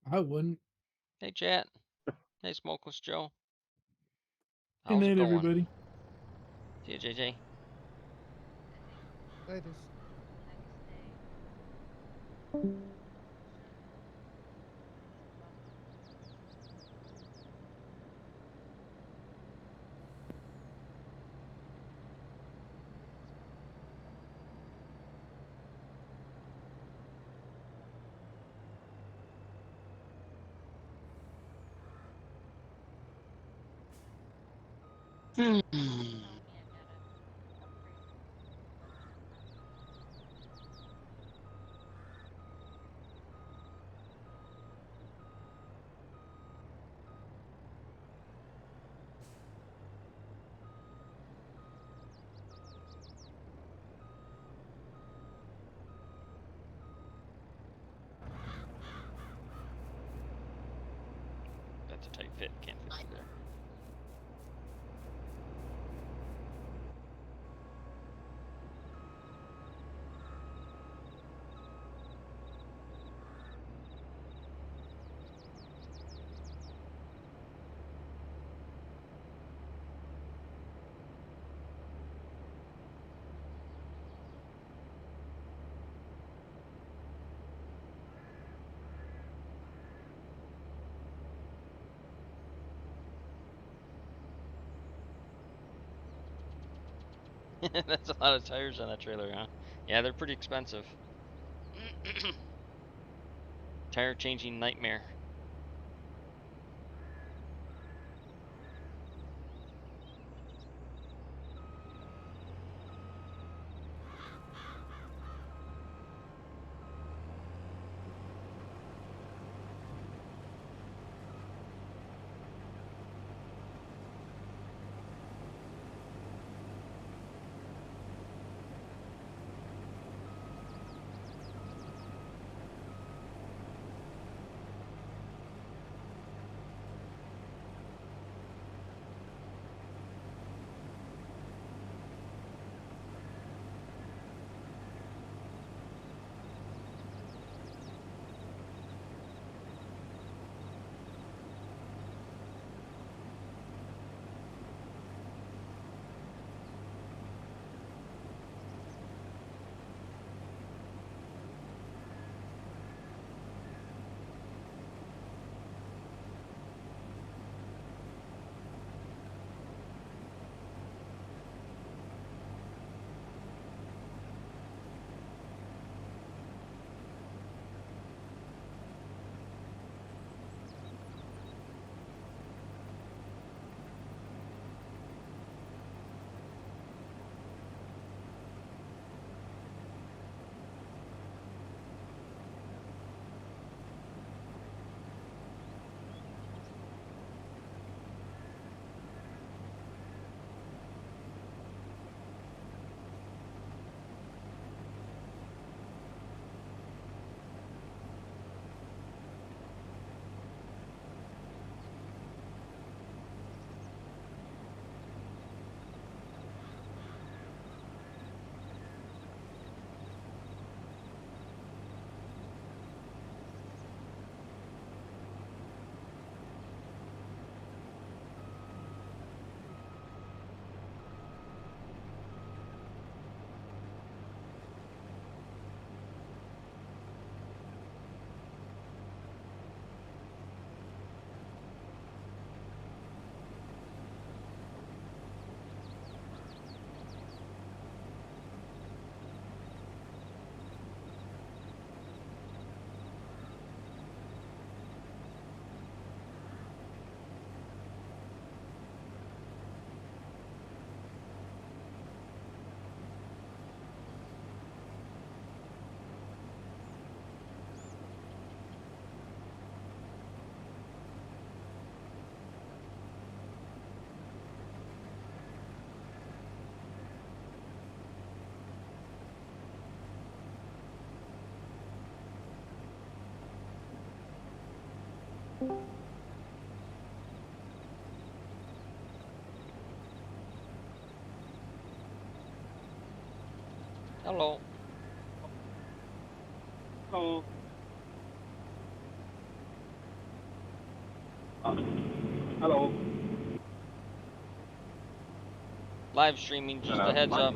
I wouldn't. Hey, chat. Hey, Smokeless Joe. Good How's it night, going? everybody. See you, JJ. Laters. That's a tight fit. Can't fit through there. That's a lot of tires on that trailer, huh? Yeah, they're pretty expensive. Tire changing nightmare. Hello. Oh, Live streaming, just a heads up.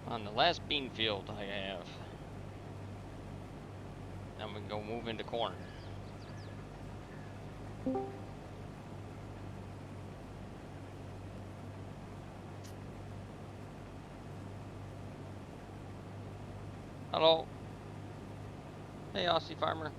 On the last bean field I have. Now we can go move into corn. Hello. Hey, Aussie farmer.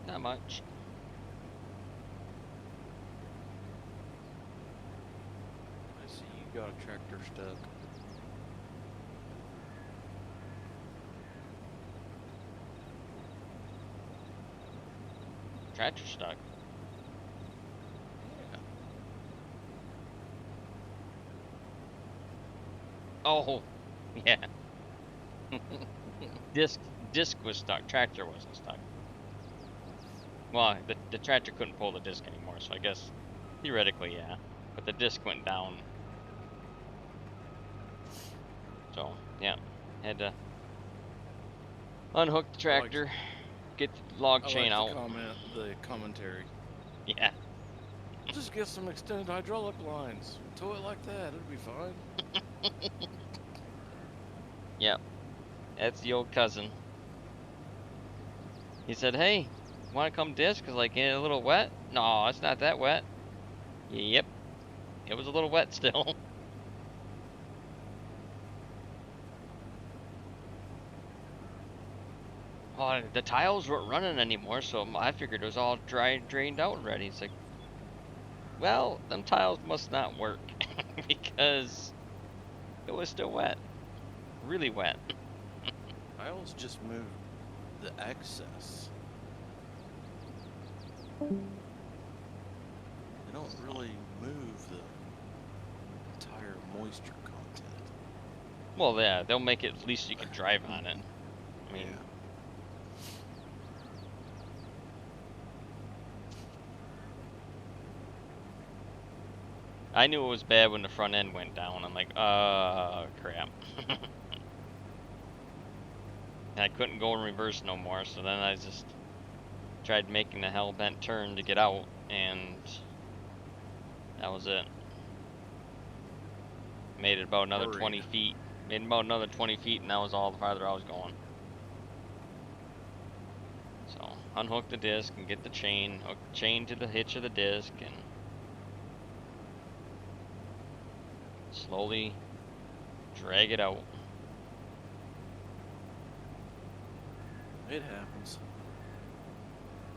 Not much. I see you got a tractor stuck. Tractor stuck. Yeah. Oh, yeah. disc was stuck. Tractor wasn't stuck. Well, the tractor couldn't pull the disc anymore, so I guess theoretically, yeah. But the disc went down. So, yeah. Had to unhook the tractor, get the log chain out. The commentary. Yeah. Just get some extended hydraulic lines. Tow it like that. It'll be fine. Yep. That's the old cousin. He said, hey, want to come disc? Cause like, a little wet? No, it's not that wet. Yep. It was a little wet still. Oh, the tiles weren't running anymore, so I figured it was all drained out already. It's like, well, them tiles must not work because it was still wet. Really wet. Tiles just move the excess. They don't really move the entire moisture content. Well, yeah, they'll make it at least you can drive on it. I mean, yeah. I knew it was bad when the front end went down. I'm like, crap. And I couldn't go in reverse no more, so then I just tried making the hell-bent turn to get out, and that was it. Made it about another 20 feet Made about another 20 feet, and that was all the farther I was going. So, unhook the disc and get the chain, hook the chain to the hitch of the disc, and slowly drag it out. It happens.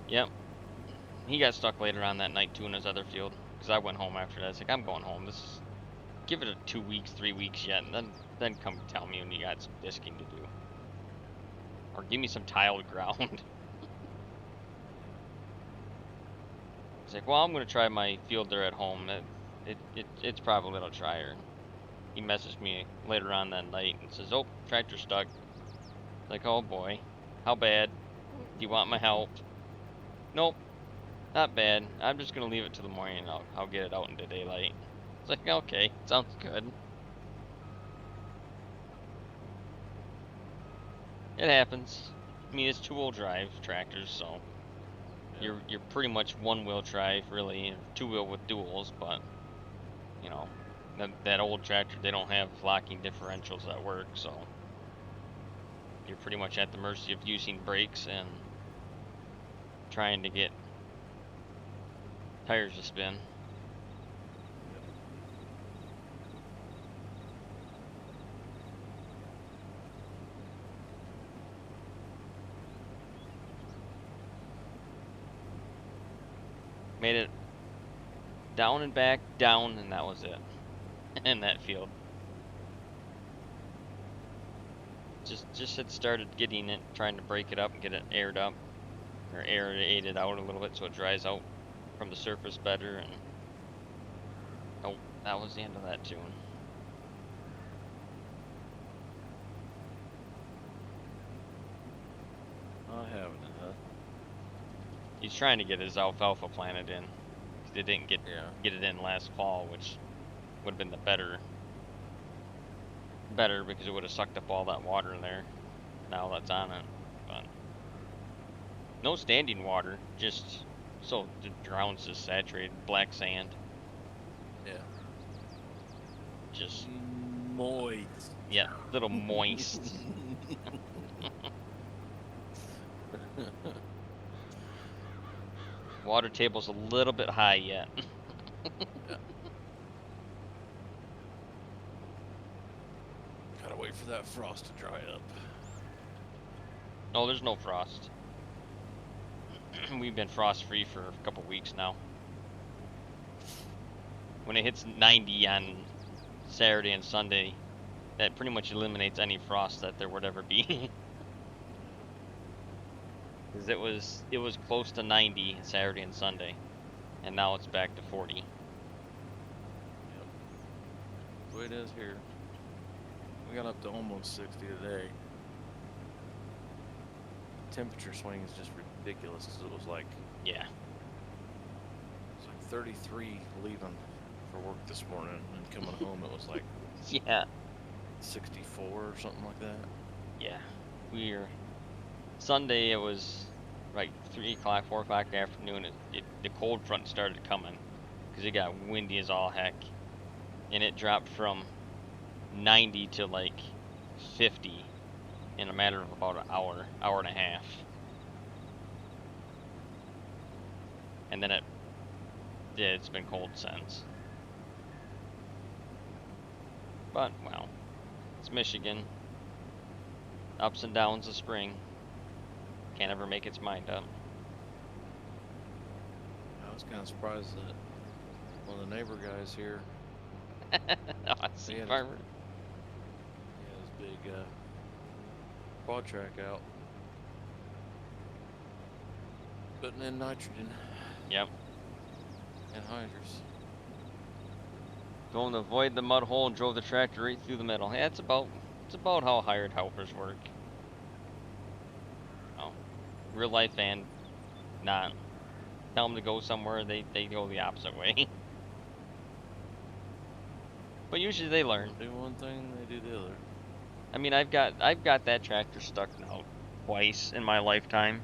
Yep. He got stuck later on that night too in his other field, because I went home after that. I was like, I'm going home. Give it a 2 weeks, 3 weeks yet, and then come tell me when you got some disking to do. Or give me some tiled ground. It's like, well, I'm gonna try my field there at home. It's probably a little drier. He messaged me later on that night and says, oh, tractor stuck. Like, oh boy, how bad? Do you want my help? Nope, not bad. I'm just gonna leave it till the morning and I'll get it out into daylight. It's like, okay, sounds good. It happens. I mean, it's two-wheel drive tractors, so Yeah. you're pretty much one-wheel drive, really, two-wheel with duals. But you know, that old tractor, they don't have locking differentials that work, so you're pretty much at the mercy of using brakes and trying to get tires to spin. Made it down and back, down, and that was it. In that field. Just had started getting it, trying to break it up and get it aired up, or aerated out a little bit so it dries out from the surface better, and oh, that was the end of that tune. Not having it, huh? He's trying to get his alfalfa planted in. They didn't get it in last fall, which would have been the better because it would have sucked up all that water in there. Now that's on it, but no standing water, just so it drowns this saturated black sand. Yeah. Just moist. Yeah, little moist. Water table's a little bit high yet. Yeah. Gotta wait for that frost to dry up. No, there's no frost. We've been frost free for a couple weeks now. When it hits 90 on Saturday and Sunday, that pretty much eliminates any frost that there would ever be. Because it was close to 90 Saturday and Sunday, and now it's back to 40. Yep. The way it is here. We got up to almost 60 today. Temperature swing is just ridiculous because it was like Yeah. it's like 33 leaving for work this morning, and coming home it was like Yeah. 64 or something like that. Yeah. Sunday it was like 3 o'clock, 4 o'clock in the afternoon. The cold front started coming because it got windy as all heck, and it dropped from 90 to like 50 in a matter of about an hour and a half. And then it's been cold since. But, well, it's Michigan. Ups and downs of spring. Can't ever make its mind up. I was kind of surprised that one of the neighbor guys here, See, had farmer. he had his big quad track out, putting in nitrogen Yep. and hydrous. Going to avoid the mud hole and drove the tractor right through the middle. Yeah, it's about how hired helpers work. Oh, real life and not. Tell them to go somewhere, they go the opposite way. But usually they learn. Do one thing, they do the other. I mean, I've got that tractor stuck now twice in my lifetime,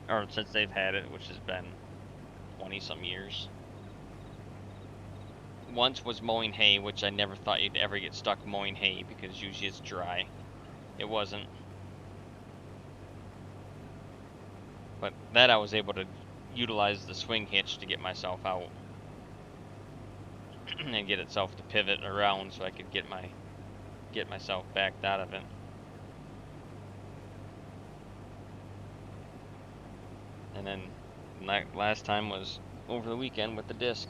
or since they've had it, which has been 20 some years. once was mowing hay, which I never thought you'd ever get stuck mowing hay because usually it's dry. It wasn't. But that I was able to utilize the swing hitch to get myself out and get itself to pivot around so I could get myself backed out of it. And then last time was over the weekend with the disc.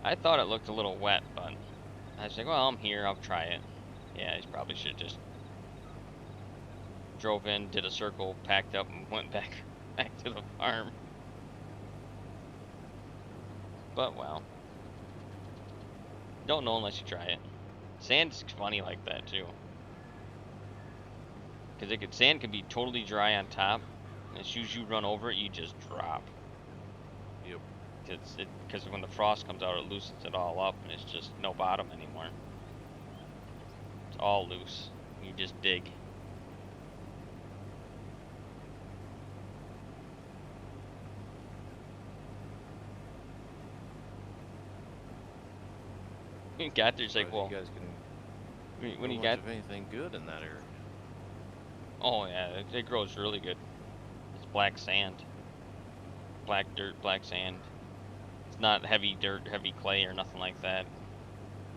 I thought it looked a little wet, but I was like, well, I'm here, I'll try it. Yeah, I probably should have just drove in, did a circle, packed up, and went back to the farm. But well, don't know unless you try it. Sand's funny like that too, because sand can be totally dry on top, and as soon as you run over it, you just drop. Yep. Because when the frost comes out, it loosens it all up, and it's just no bottom anymore. It's all loose. You just dig. Got there's like, well, you guys can when you much got of anything good in that area. oh yeah, it grows really good. It's black sand, black dirt, black sand. It's not heavy dirt, heavy clay, or nothing like that.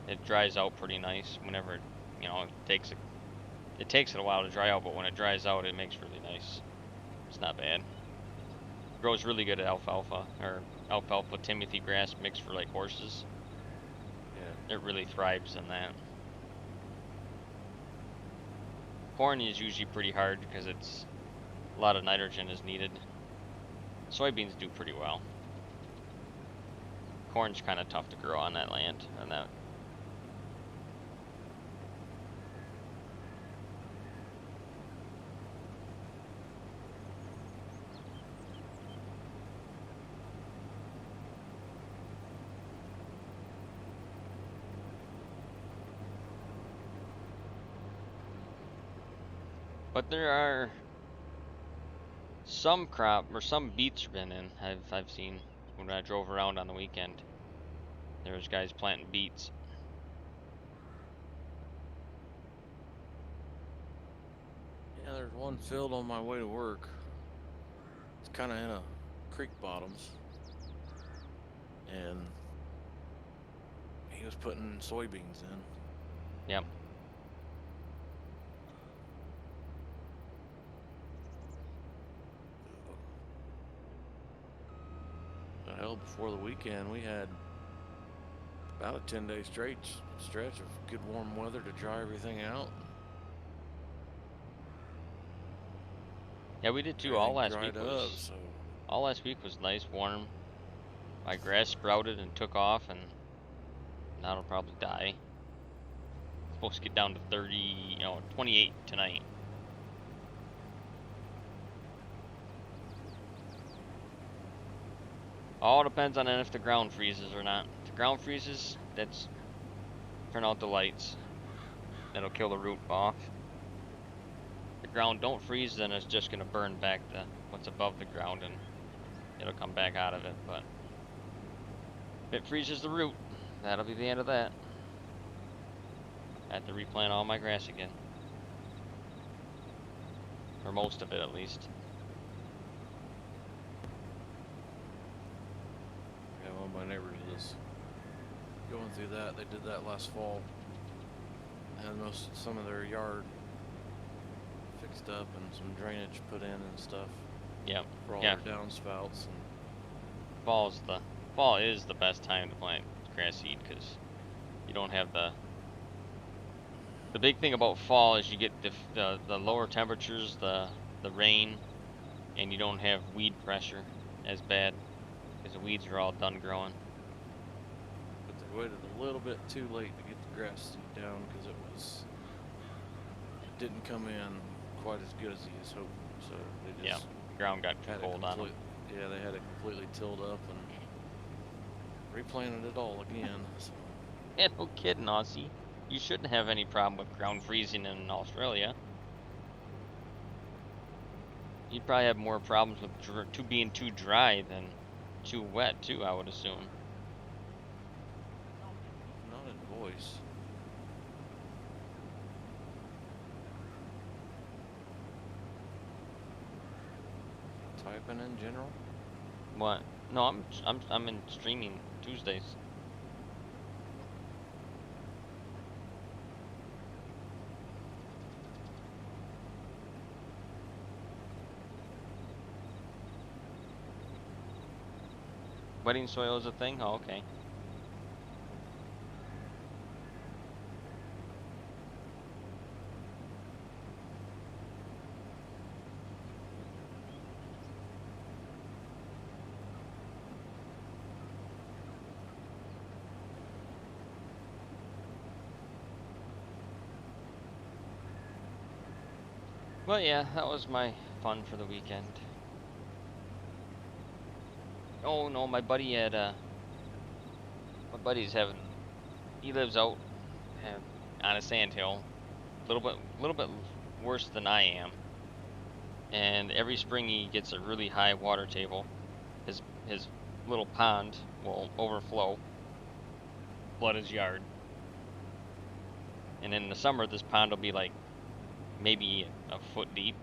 It dries out pretty nice whenever it, it takes it a while to dry out, but when it dries out, it makes really nice. It's not bad. Grows really good at alfalfa Timothy grass mixed for like horses. Yeah. It really thrives in that. Corn is usually pretty hard because it's a lot of nitrogen is needed. Soybeans do pretty well. Corn's kind of tough to grow on that land, and that. But there are some beets have been in. I've seen when I drove around on the weekend. There was guys planting beets. Yeah, there's one field on my way to work. It's kind of in a creek bottoms, and he was putting soybeans in. Yep. Hell, before the weekend, we had about a 10-day stretch of good warm weather to dry everything out. Yeah, we did too. Everything All last dried week up, was so all last week was nice, warm. My grass sprouted and took off, and now it'll probably die. It's supposed to get down to 28 tonight. All depends on if the ground freezes or not. If the ground freezes, that's turn out the lights. That'll kill the root off. If the ground don't freeze, then it's just gonna burn back what's above the ground, and it'll come back out of it. But if it freezes the root, that'll be the end of that. I have to replant all my grass again, or most of it at least. yeah, one of my neighbors is going through that. They did that last fall. Had some of their yard fixed up and some drainage put in and stuff. Yep. For all Yeah. their downspouts. And Fall is the best time to plant grass seed because you don't have the big thing about fall is you get the lower temperatures, the rain, and you don't have weed pressure as bad because the weeds are all done growing. But they waited a little bit too late to get the grass seed down because it didn't come in quite as good as he was hoping. So they just Ground got too had cold on them. Yeah, they had it completely tilled up and replanted it all again. So. Yeah, no kidding, Aussie. You shouldn't have any problem with ground freezing in Australia. You'd probably have more problems with being too dry than too wet too, I would assume. voice. Typing in general? What? No, I'm in streaming Tuesdays. Wedding soil is a thing? Oh, okay. Well, yeah, that was my fun for the weekend. Oh no, my buddy had my buddy's having, he lives out on a sand hill, little bit worse than I am. And every spring he gets a really high water table. His little pond will overflow, flood his yard. And in the summer, this pond will be like maybe a foot deep.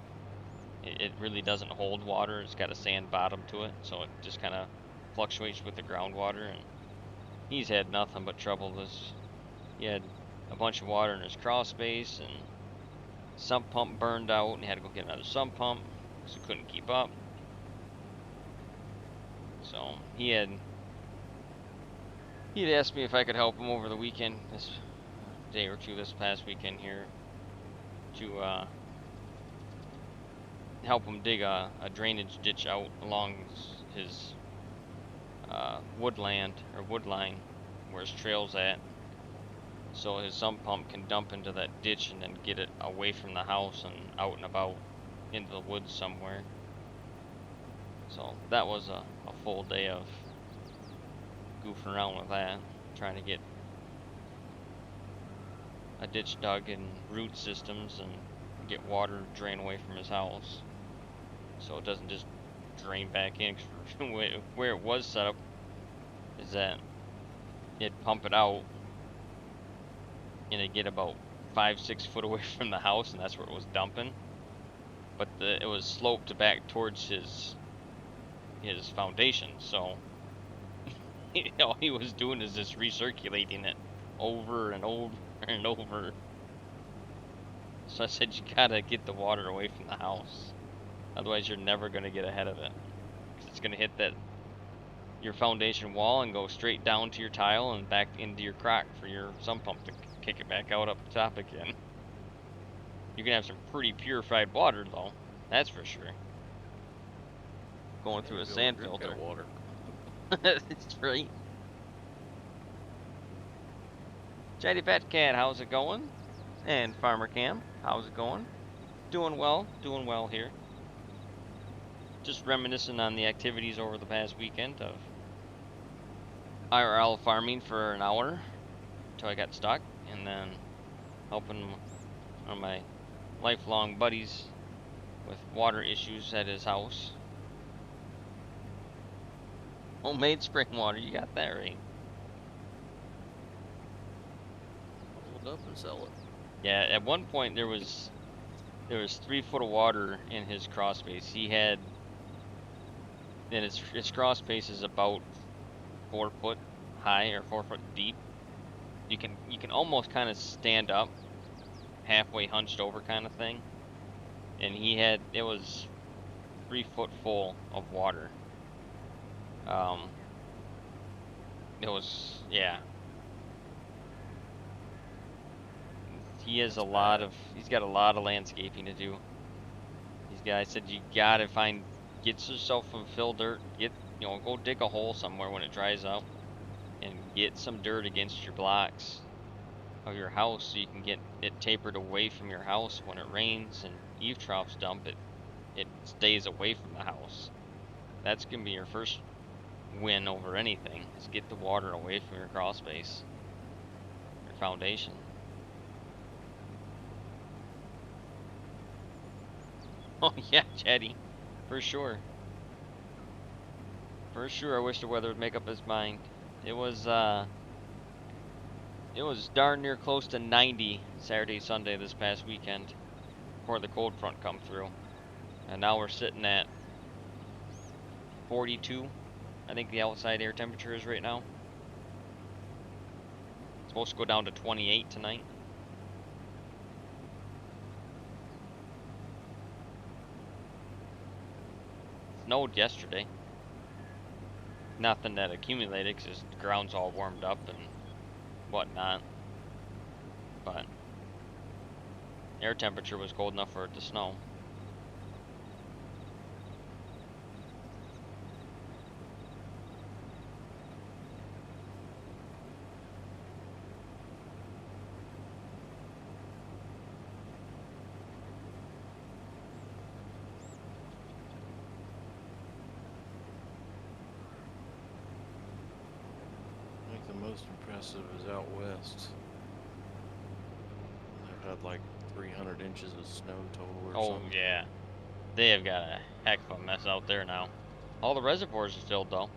It really doesn't hold water. It's got a sand bottom to it, so it just kind of fluctuates with the groundwater. And he's had nothing but trouble. He had a bunch of water in his crawl space, and sump pump burned out, and he had to go get another sump pump because he couldn't keep up. So he had asked me if I could help him over the weekend, this day or two this past weekend here, to help him dig a drainage ditch out along his woodland or woodline where his trail's at, so his sump pump can dump into that ditch and then get it away from the house and out and about into the woods somewhere. So that was a full day of goofing around with that, trying to get a ditch dug and root systems and get water drain away from his house so it doesn't just drain back in. Where it was set up is that it'd pump it out and it'd get about 5-6 foot away from the house, and that's where it was dumping, but it was sloped back towards his foundation, so all he was doing is just recirculating it over and over and over. So I said, you gotta get the water away from the house, otherwise you're never gonna get ahead of it, 'cause it's gonna hit your foundation wall and go straight down to your tile and back into your crack for your sump pump to kick it back out up the top again. You can have some pretty purified water though, that's for sure. Going through a sand filter. Water. That's right. Chatty Fat Cat, how's it going? And Farmer Cam, how's it going? Doing well here. Just reminiscing on the activities over the past weekend of IRL farming for an hour until I got stuck, and then helping one of my lifelong buddies with water issues at his house. Homemade spring water, you got that right. Hold up and sell it. Yeah, at one point there was 3 foot of water in his crawl space. He had, and his crawl space is about 4 foot high or 4 foot deep. You can almost kind of stand up, halfway hunched over kind of thing. And it was 3 foot full of water. It was, yeah. He's got a lot of landscaping to do. I said, you gotta get yourself some fill dirt, go dig a hole somewhere when it dries up, and get some dirt against your blocks of your house so you can get it tapered away from your house when it rains and eave troughs dump it. It stays away from the house. That's gonna be your first win over anything, is get the water away from your crawl space, your foundation. Oh yeah, Chatty, for sure. For sure, I wish the weather would make up its mind. It was It was darn near close to 90 Saturday, Sunday this past weekend before the cold front come through. And now we're sitting at 42. I think the outside air temperature is right now. It's supposed to go down to 28 tonight. Snowed yesterday. Nothing that accumulated because the ground's all warmed up and whatnot. But air temperature was cold enough for it to snow. I think the most impressive is out west. They've had like 300 inches of snow total or Oh something. yeah, they have got a heck of a mess out there now. All the reservoirs are filled though.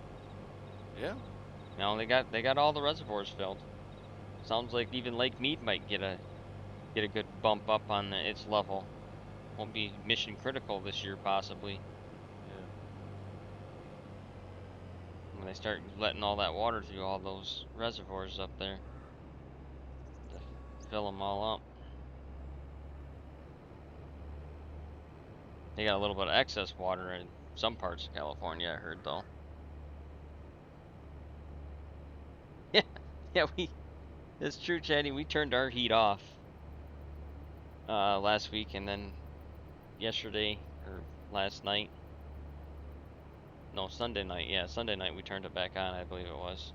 Yeah. You know, they got all the reservoirs filled. Sounds like even Lake Mead might get a good bump up on its level. Won't be mission critical this year possibly Yeah. when they start letting all that water through all those reservoirs up there to fill them all up. They got a little bit of excess water in some parts of California, I heard though. Yeah, yeah, it's true, Chatty. We turned our heat off last week, and then yesterday or last night. No, Sunday night. Yeah, Sunday night we turned it back on, I believe it was.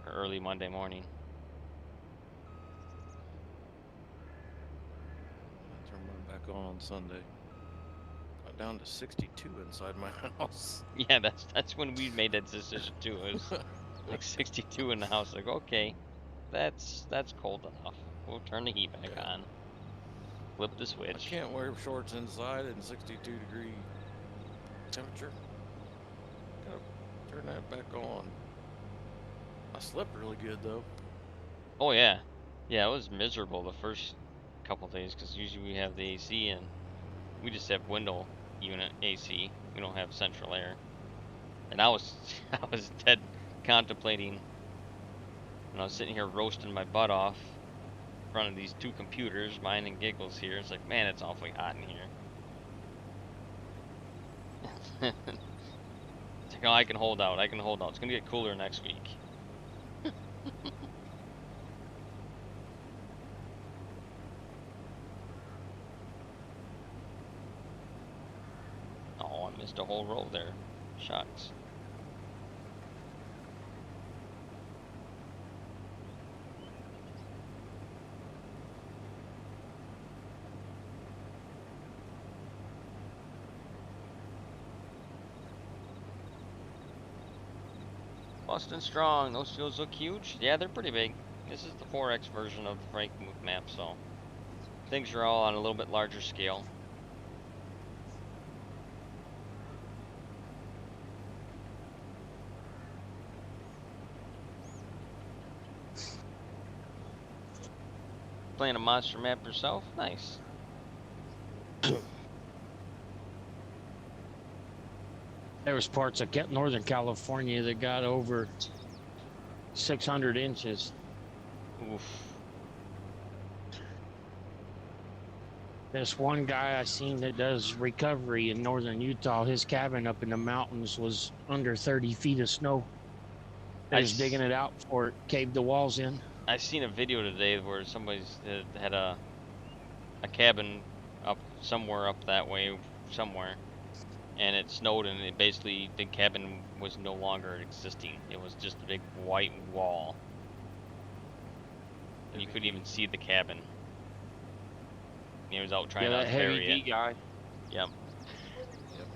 Or early Monday morning. I turned mine back on Sunday. Got down to 62 inside my house. Yeah, that's when we made that decision too. It was like 62 in the house. Like, okay, that's cold enough. We'll turn the heat back on. Flip the I switch. can't wear shorts inside in 62-degree temperature. Gotta turn that back on. I slept really good though. Oh yeah, yeah. It was miserable the first couple days because usually we have the AC and we just have window unit AC. We don't have central air. And I was I was dead contemplating. And I was sitting here roasting my butt off in front of these two computers, mine and Giggles here. It's like, man, it's awfully hot in here. It's like, oh, I can hold out. I can hold out. It's gonna get cooler next week. Oh, I missed a whole row there. Shucks. Bustin' strong. Those fields look huge. Yeah, they're pretty big. This is the 4X version of the Frankenmuth map, so things are all on a little bit larger scale. Playing a monster map yourself? Nice. There was parts of Northern California that got over 600 inches. Oof. This one guy I seen that does recovery in northern Utah, his cabin up in the mountains was under 30 feet of snow. They was digging it out before it caved the walls in. I seen a video today where somebody's had a cabin up somewhere up that way somewhere, and it snowed, and it basically the cabin was no longer existing. It was just a big white wall, and you couldn't even see the cabin. He was out trying that to heavy bury D it. guy. Yep.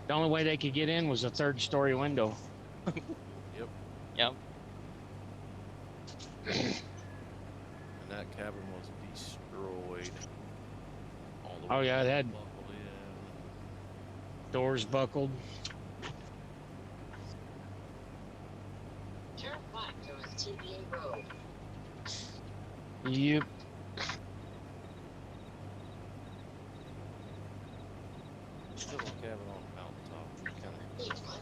The only way they could get in was a 3rd-story window. Yep. Yep. And that cabin was destroyed. All the Oh way yeah, it had buckled in. doors buckled. Turn left on TVA Road. Yep. Still a cabin on a mountaintop. Kind of.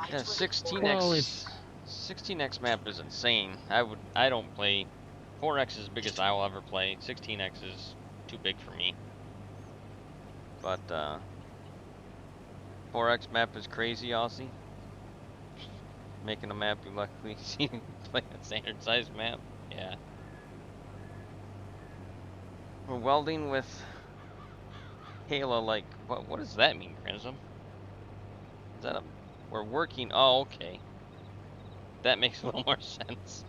Yeah, Well, 16x. 16x map is insane. I don't play. 4x is as big as I will ever play. 16x is too big for me. But 4x map is crazy, Aussie. Making a map you luckily see play a standard size map. Yeah. We're welding with Halo, like what does that mean, Grism? Is that a we're working? Oh, okay. That makes a little more sense.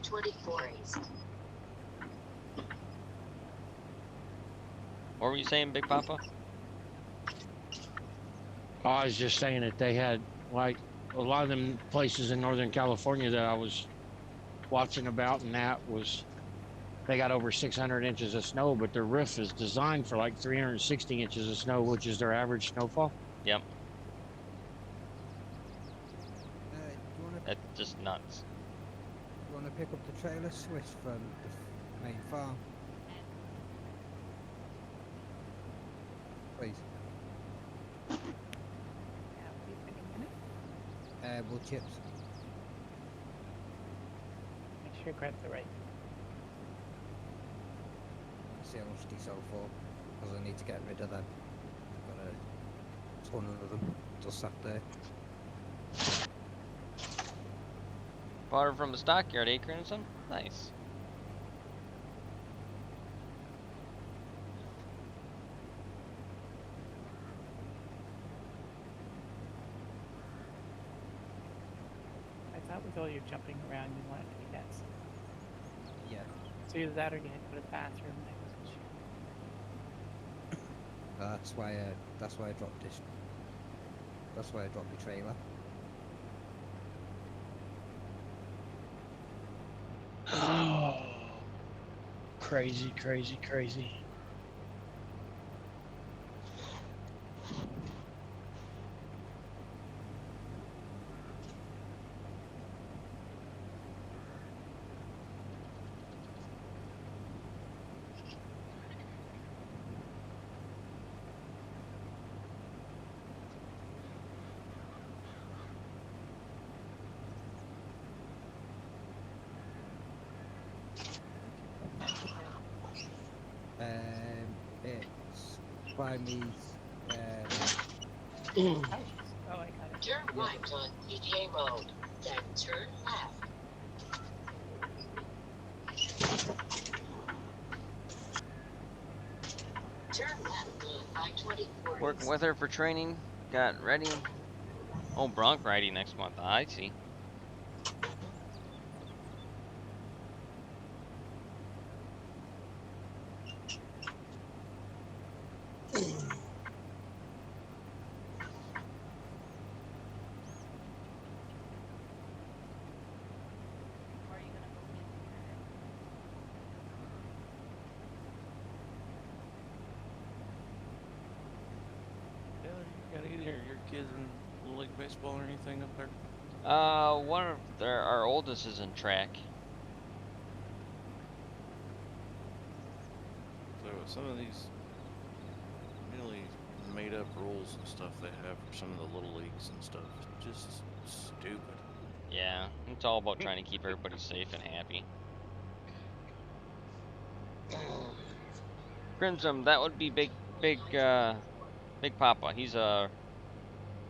24 east. What were you saying, Big Papa? I was just saying that they had like a lot of them places in Northern California that I was watching about, and that was they got over 600 inches of snow, but their roof is designed for like 360 inches of snow, which is their average snowfall. Yep. You want to That's just nuts. pick up the trailer switch from the main farm, please? Wood chips. Make sure you grab the right. See how much they sell for, because I need to get rid of them. I've got a ton of them just sat there. Bought her from the stockyard, eh, Crimson? Nice. I thought with all your jumping around, you wanted to be dense. Yeah. So either that or you had to go to the bathroom. I wasn't sure. That's why I dropped this. That's why I dropped the trailer. Oh, crazy, crazy, crazy. It's by me. Oh, oh, I got it. Turn right on PGA Road, then turn left. Turn left on I-24. Working with her for training. Got ready. Oh, bronc riding next month. I see. Yeah, you got either your kids in Little League Baseball or anything up there? One of our oldest is in track. So some of these really made up rules and stuff they have for some of the little leagues and stuff, just stupid. Yeah, it's all about trying to keep everybody safe and happy. Crimson, that would be Big Papa. He's a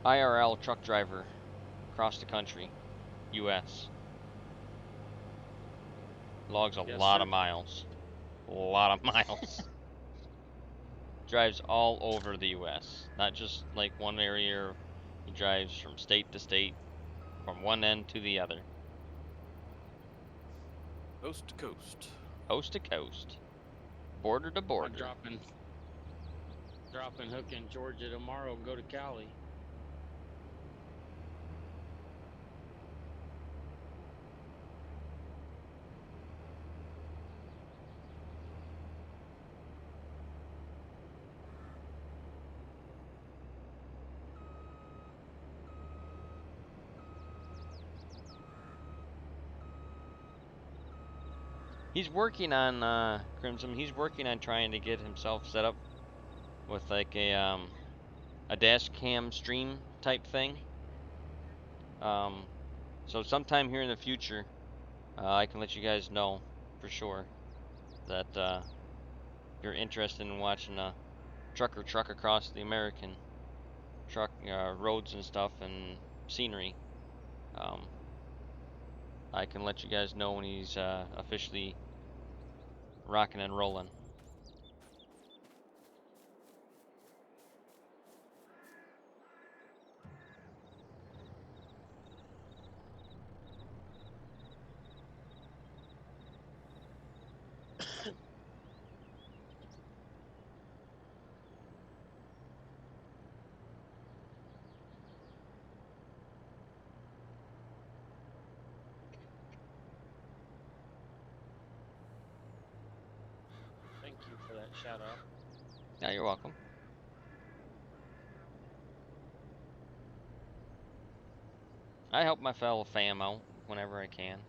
IRL truck driver across the country, U.S. Logs a Yes, lot sir. of miles. A lot of miles. Drives all over the U.S. Not just like one area. He drives from state to state, from one end to the other, Coast to coast. coast to coast, border to I'm border. dropping hook in Georgia tomorrow and go to Cali. He's working on Crimson. He's working on trying to get himself set up with like a dash cam stream type thing. So sometime here in the future, I can let you guys know for sure that if you're interested in watching a trucker truck across the American truck roads and stuff and scenery, I can let you guys know when he's officially rocking and rolling. Thank you for that shout out. Yeah, you're welcome. I help my fellow fam out whenever I can.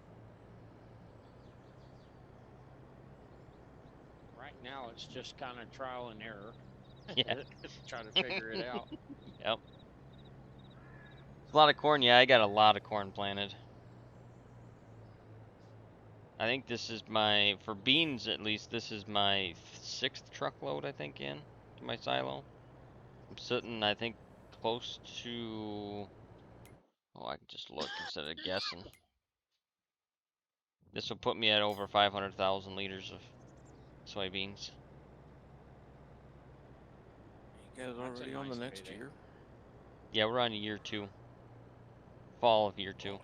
Right now, it's just kind of trial and error. Yeah. Try to figure it out. Yep. It's a lot of corn. Yeah, I got a lot of corn planted. I think this is my, for beans at least, this is my 6th truckload, I think, in to my silo. I'm sitting, I think, close to, oh, I can just look instead of guessing. This will put me at over 500,000 liters of soybeans. You guys That's a already on the nice next payday. year? Yeah, we're on year 2. Fall of year 2. Oh,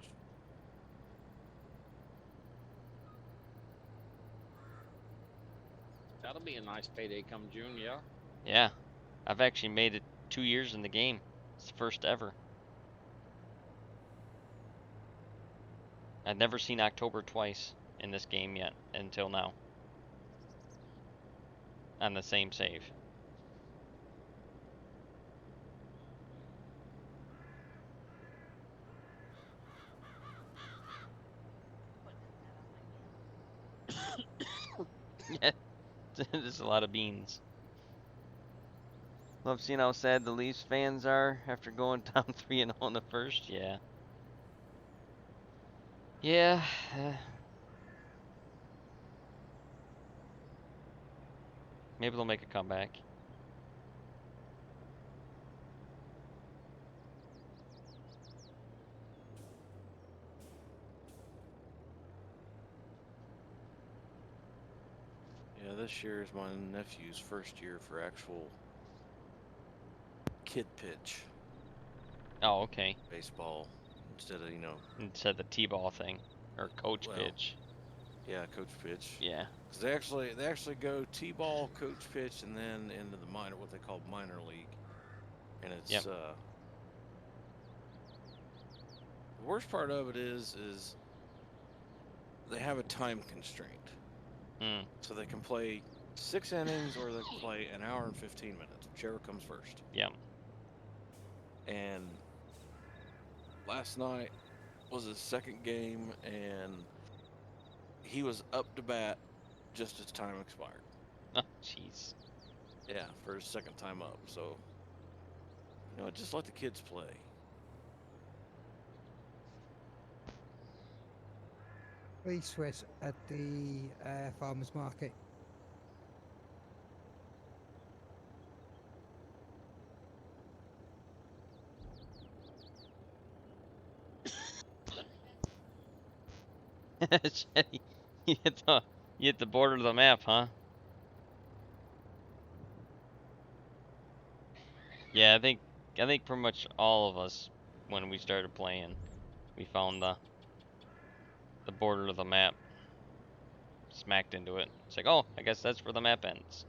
That'll be a nice payday come June, yeah. Yeah. I've actually made it 2 years in the game. It's the first ever. I've never seen October twice in this game yet until now. On the same save. Yeah, there's a lot of beans. Love seeing how sad the Leafs fans are after going down 3-0 in the first. Yeah. Yeah. Maybe they'll make a comeback. yeah, this year is my nephew's first year for actual kid pitch Oh, okay. baseball instead of, Instead of the T-ball thing. Or coach well, pitch. yeah, coach pitch. Yeah. Because they actually go T-ball, coach pitch, and then into the minor, what they call minor league. And it's Yep. the worst part of it is they have a time constraint. Mm. So they can play 6 innings or they can play an hour and 15 minutes, whichever comes first. Yep. And last night was his second game, and he was up to bat just as time expired. Oh, jeez. Yeah, for his second time up. So, just let the kids play. We Swiss at the farmers market. you hit the border of the map, huh? Yeah, I think pretty much all of us, when we started playing, we found the border of the map. Smacked into it. It's like, oh, I guess that's where the map ends.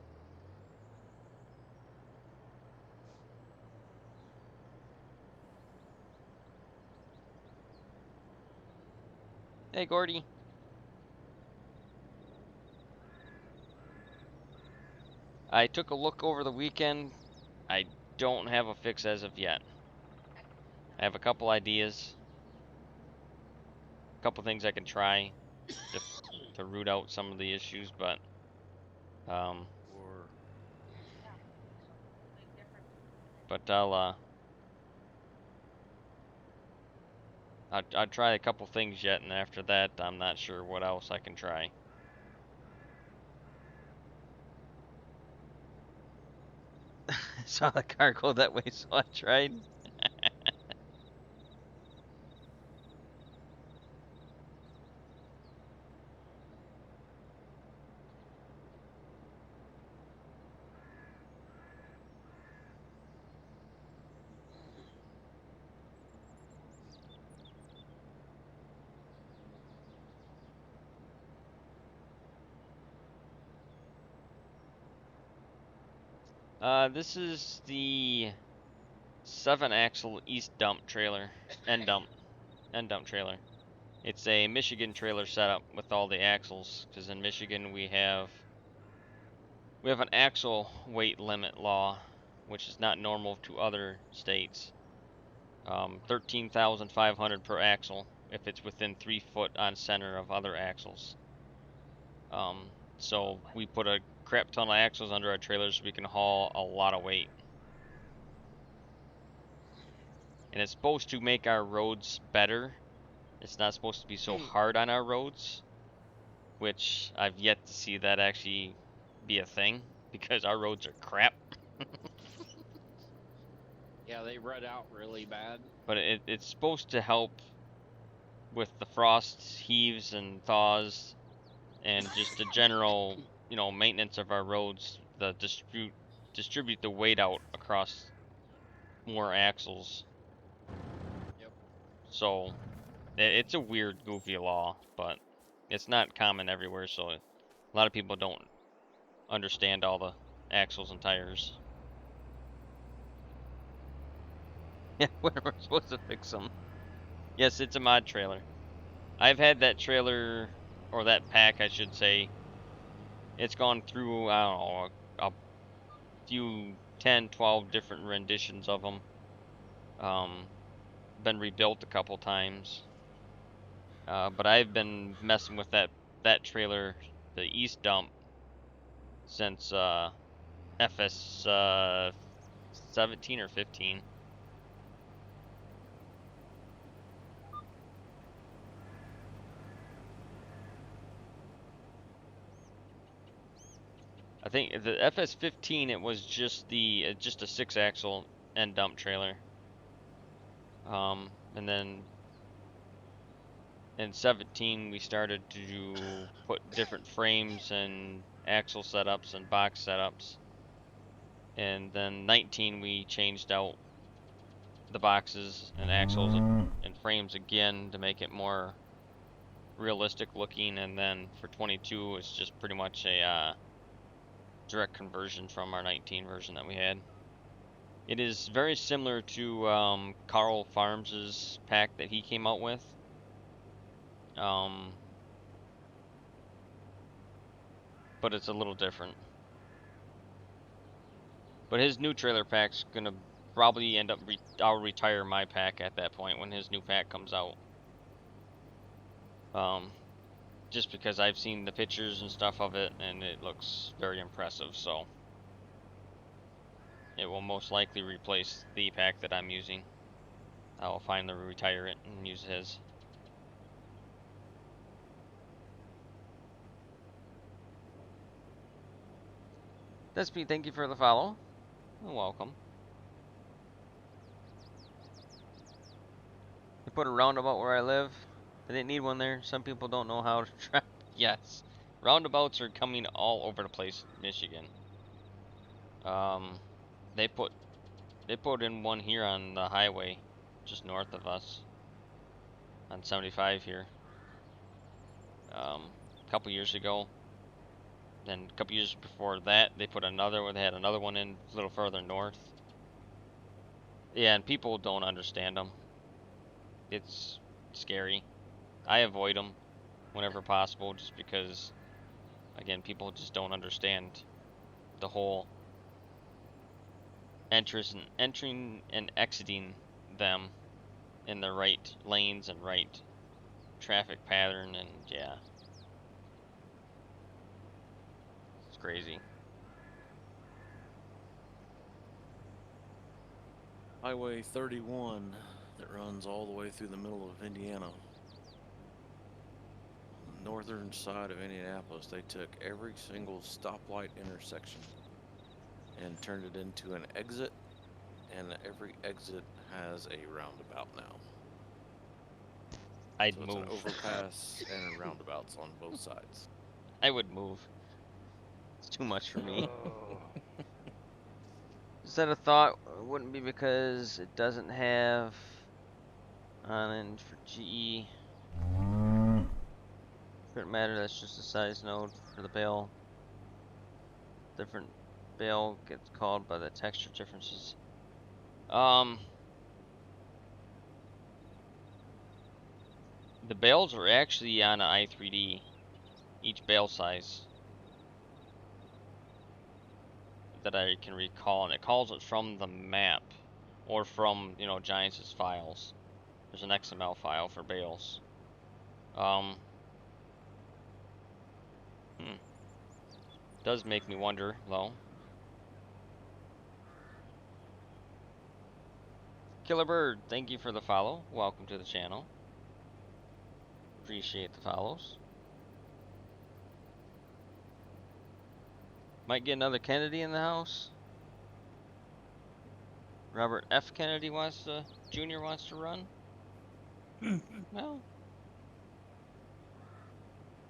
Hey, Gordy. I took a look over the weekend. I don't have a fix as of yet. I have a couple ideas. A couple things I can try to to root out some of the issues, but Or I'll try a couple things yet, and after that, I'm not sure what else I can try. Saw the car go that way, so I tried. This is the 7-axle east dump trailer, end dump trailer. It's a Michigan trailer setup with all the axles, because in Michigan we have an axle weight limit law, which is not normal to other states. 13,500 per axle if it's within 3 foot on center of other axles. So we put a crap ton of axles under our trailers so we can haul a lot of weight. And it's supposed to make our roads better. It's not supposed to be so hard on our roads, which I've yet to see that actually be a thing, because our roads are crap. Yeah, they rut out really bad. But it's supposed to help with the frost heaves and thaws and just the general, maintenance of our roads, the distribute the weight out across more axles. Yep. So it's a weird, goofy law, but it's not common everywhere, so a lot of people don't understand all the axles and tires. Yeah, when we're supposed to fix them. Yes, it's a mod trailer. I've had that trailer, or that pack, I should say. It's gone through, I don't know, a few 10, 12 different renditions of them. Been rebuilt a couple times. But I've been messing with that trailer, the east dump, since FS 17 or 15. I think the FS 15, it was just a 6-axle end dump trailer. And then in 17 we started to put different frames and axle setups and box setups. And then 19 we changed out the boxes and axles and frames again to make it more realistic looking. And then for 22 it's just pretty much a direct conversion from our 19 version that we had. It is very similar to Carl Farms's pack that he came out with. But it's a little different. But his new trailer pack's gonna probably end up I'll retire my pack at that point when his new pack comes out. Just because I've seen the pictures and stuff of it and it looks very impressive, so it will most likely replace the pack that I'm using. I will finally retire it and use his. Despy, thank you for the follow. You're welcome. They put a roundabout where I live. They didn't need one there. Some people don't know how to drive. Yes. Roundabouts are coming all over the place in Michigan. They put in one here on the highway just north of us on 75 here. A couple years ago. Then a couple years before that, they put another one. They had another one in a little further north. Yeah, and people don't understand them. It's scary. I avoid them whenever possible, just because, again, people just don't understand the whole entering and exiting them in the right lanes and right traffic pattern, and yeah. crazy. Highway 31 that runs all the way through the middle of Indiana. On the northern side of Indianapolis, they took every single stoplight intersection and turned it into an exit, and every exit has a roundabout now. I'd So it's move. an overpass and roundabouts on both sides. I would move. It's too much for me. Oh. Is that a thought? Wouldn't be because it doesn't have on end for GE. Shouldn't matter, that's just a size node for the bale. Different bale gets called by the texture differences. The bales are actually on an i3D, each bale size that I can recall, and it calls it from the map or from, you know, Giants' files. There's an XML file for bales. Does make me wonder though. Killer Bird, thank you for the follow. Welcome to the channel. Appreciate the follows. Might get another Kennedy in the house. Robert F. Kennedy Jr. wants to run. Well,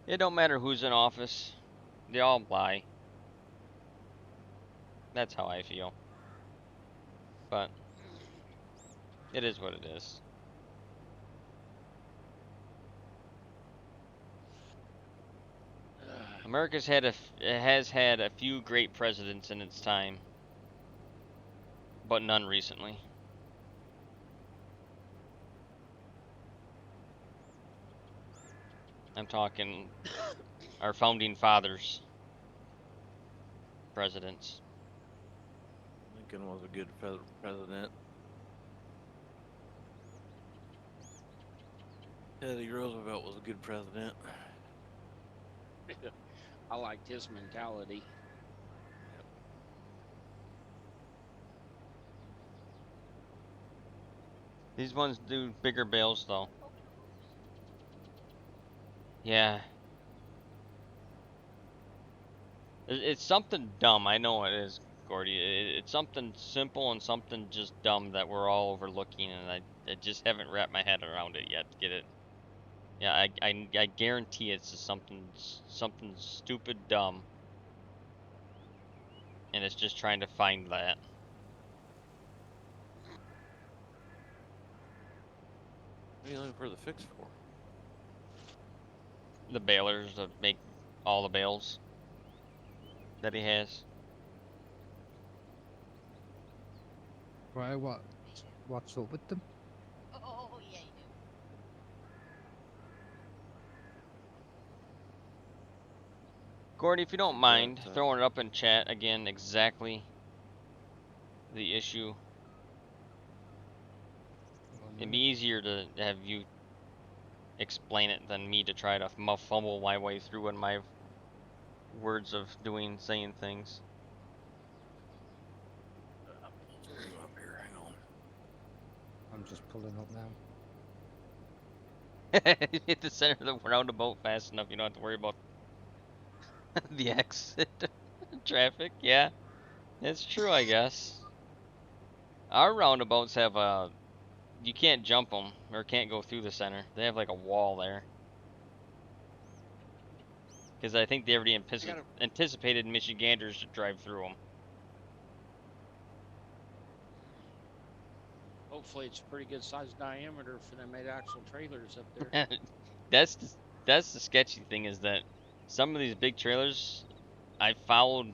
it don't matter who's in office. They all lie. That's how I feel. But it is what it is. America's has had a few great presidents in its time, but none recently. I'm talking our founding fathers, presidents. Lincoln was a good president. Teddy Roosevelt was a good president. I liked his mentality. These ones do bigger bales though. Yeah. It's something dumb, I know it is, Gordy. It's something simple and something just dumb that we're all overlooking, and I just haven't wrapped my head around it yet to get it. Yeah, I guarantee it's just something stupid dumb, and it's just trying to find that. What are you looking for the fix for? The balers that make all the bales that he has. Why? What's up with them? Oh, yeah, you do. Gordy, if you don't That, mind throwing it up in chat again, exactly the issue. It'd be easier to have you explain it than me to try to fumble my way through in my words of saying things. Up here, hang on. I'm just pulling up now. Hit the center of the roundabout fast enough, you don't have to worry about the exit traffic. Yeah, it's true, I guess. Our roundabouts have you can't jump them or can't go through the center. They have like a wall there. Because I think they already anticipated Michiganders to drive through them. Hopefully, it's a pretty good size diameter for them 8-axle trailers up there. that's the sketchy thing, is that some of these big trailers, I followed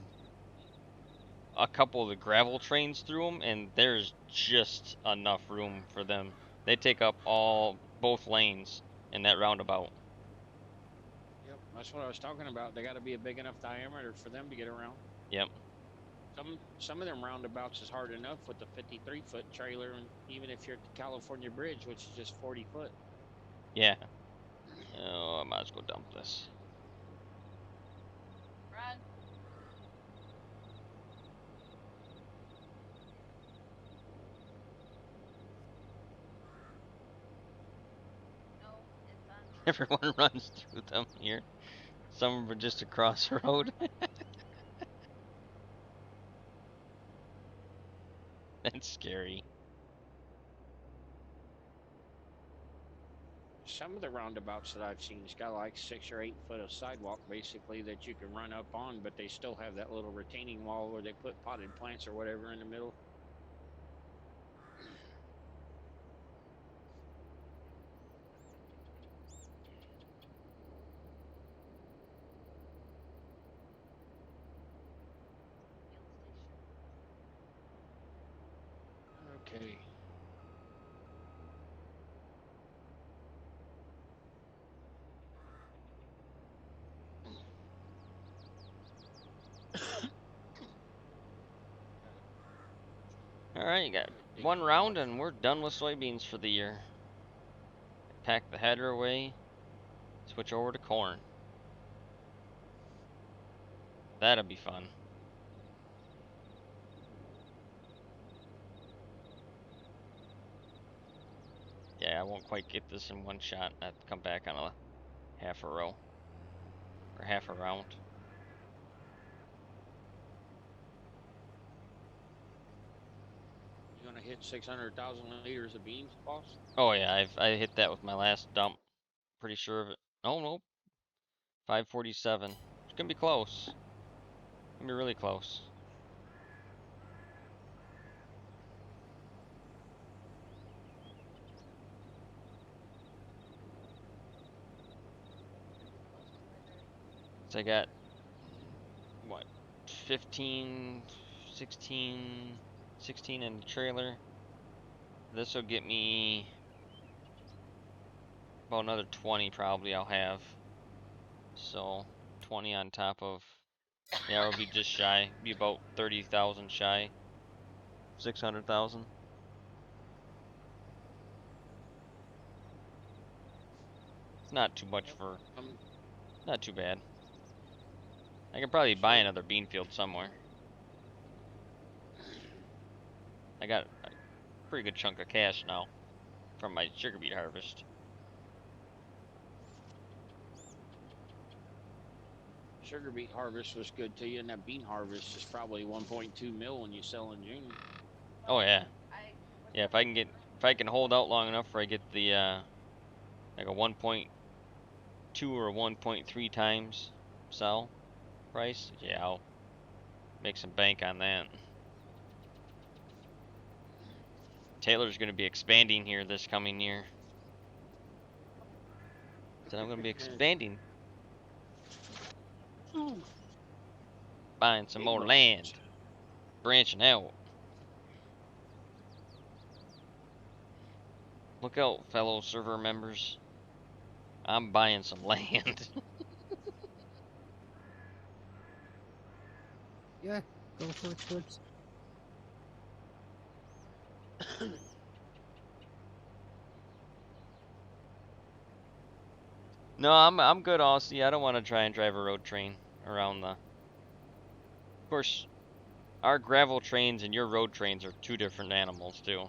a couple of the gravel trains through them, and there's just enough room for them. They take up both lanes in that roundabout. Yep, that's what I was talking about. They got to be a big enough diameter for them to get around. Yep. Some of them roundabouts is hard enough with the 53-foot trailer, and even if you're at the California Bridge, which is just 40 foot. Yeah. Oh, I might as well dump this. Run. Everyone runs through them here. Some are just across the road. That's scary. Some of the roundabouts that I've seen has got like 6 or 8 foot of sidewalk basically that you can run up on, but they still have that little retaining wall where they put potted plants or whatever in the middle. Okay. Alright, you got one round and we're done with soybeans for the year. Pack the header away. Switch over to corn. That'll be fun. Yeah, I won't quite get this in one shot. I have to come back on a half a row. Or half a round. You gonna hit 600,000 liters of beans, boss? Oh yeah, I hit that with my last dump. Pretty sure of it. Oh no. 547. It's gonna be close. It's gonna be really close. So I got what, 15, 16 in the trailer. This will get me about another 20 probably I'll have. So 20 on top of, yeah, it'll be just shy. Be about 30,000 shy. 600,000. It's not too much for, not too bad. I could probably buy another bean field somewhere. I got a pretty good chunk of cash now from my sugar beet harvest. Sugar beet harvest was good to you, and that bean harvest is probably 1.2 mil when you sell in June. Oh yeah, yeah. If I can hold out long enough where I get the like a 1.2 or 1.3 times sell price, yeah, I'll make some bank on that. Taylor's going to be expanding here this coming year. So I'm going to be expanding. Buying some more land. Branching out. Look out, fellow server members. I'm buying some land. Yeah, go for it, Squids. No, I'm good, Aussie. I don't want to try and drive a road train around the. Of course, our gravel trains and your road trains are two different animals too.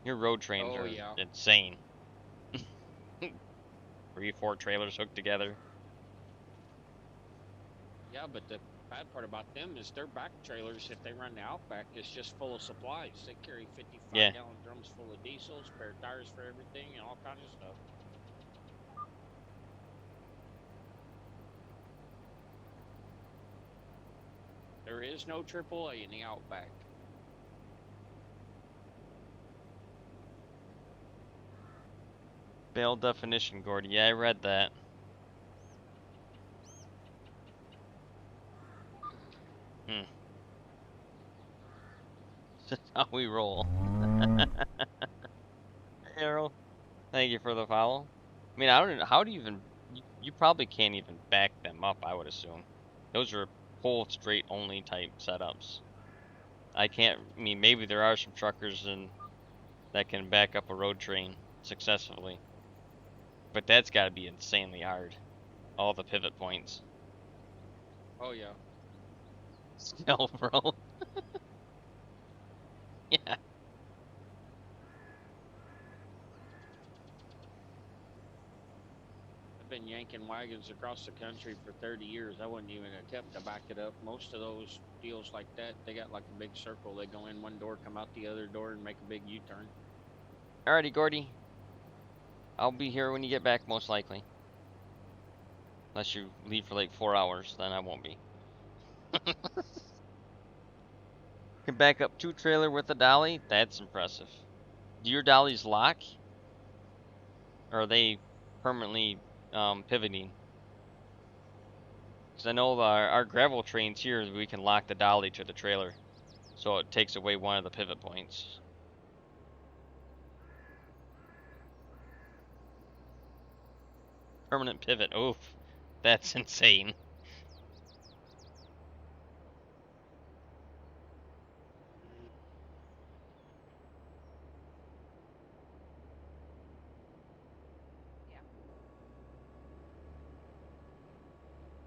Your road trains are insane. 3-4 trailers hooked together. Yeah, but the bad part about them is their back trailers, if they run the Outback, is just full of supplies. They carry 55-gallon drums full of diesel, spare tires for everything, and all kinds of stuff. There is no AAA in the Outback. Bale definition, Gordy. Yeah, I read that. That's how we roll. Arrow, thank you for the follow. I mean, I don't know. How do you even... You probably can't even back them up, I would assume. Those are pull straight only type setups. I can't... I mean, maybe there are some truckers that can back up a road train successfully. But that's got to be insanely hard. All the pivot points. Oh, yeah. Still, bro. Yeah. been yanking wagons across the country for 30 years. I wouldn't even attempt to back it up. Most of those deals like that, they got like a big circle. They go in one door, come out the other door, and make a big U-turn. Alrighty, Gordy. I'll be here when you get back, most likely. Unless you leave for like 4 hours, then I won't be. Can back up 2-trailer with a dolly? That's impressive. Do your dollies lock? Or are they permanently pivoting? Because I know our gravel trains here, we can lock the dolly to the trailer. So it takes away one of the pivot points. Permanent pivot. Oof. That's insane.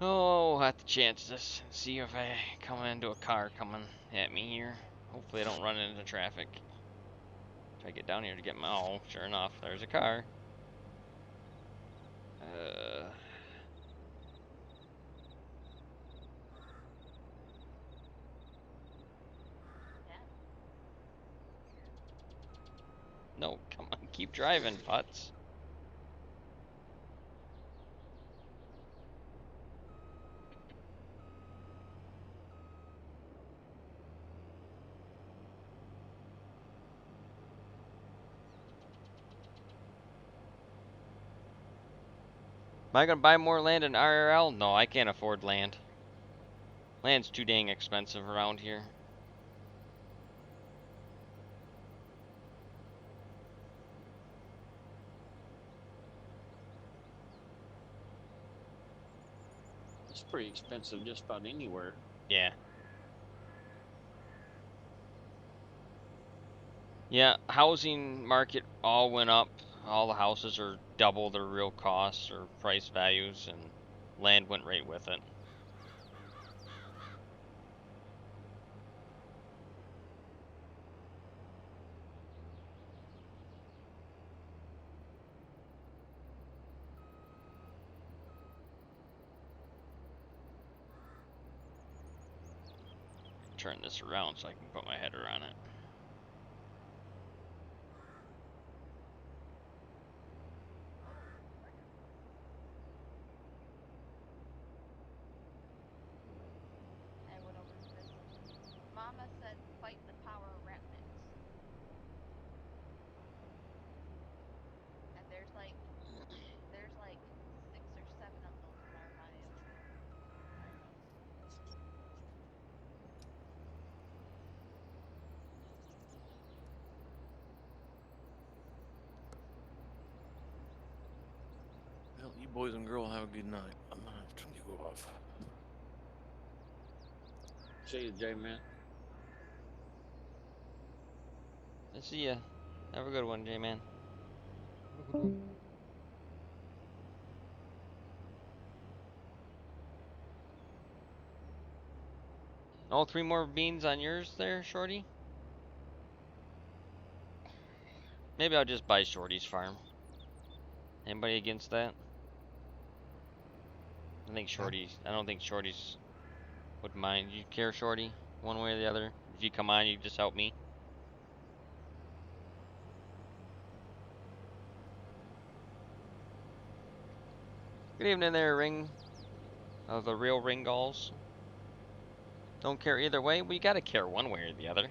Oh, I have to chance this and see if I come into a car coming at me here. Hopefully I don't run into traffic. Try to get down here to get my... Oh, sure enough, there's a car. No, come on, keep driving, putz. Am I gonna buy more land in RRL? No, I can't afford land. Land's too dang expensive around here. It's pretty expensive just about anywhere. Yeah. Yeah, housing market all went up. All the houses are double their real costs or price values, and land went right with it. Turn this around so I can put my header on it. I went over to this. Mama said fight the power remnants. And there's like 6 or 7 of those in our bio. Well, you boys and girls have a good night. I'm gonna have to go off. See you, J-Man. I see ya. Have a good one, J-Man. Oh, 3 more beans on yours there, Shorty? Maybe I'll just buy Shorty's farm. Anybody against that? I don't think Shorty's would mind. You care, Shorty? One way or the other? If you come on, you just help me. Good evening there, Ring of the real Ringgalls. Don't care either way. We gotta care one way or the other.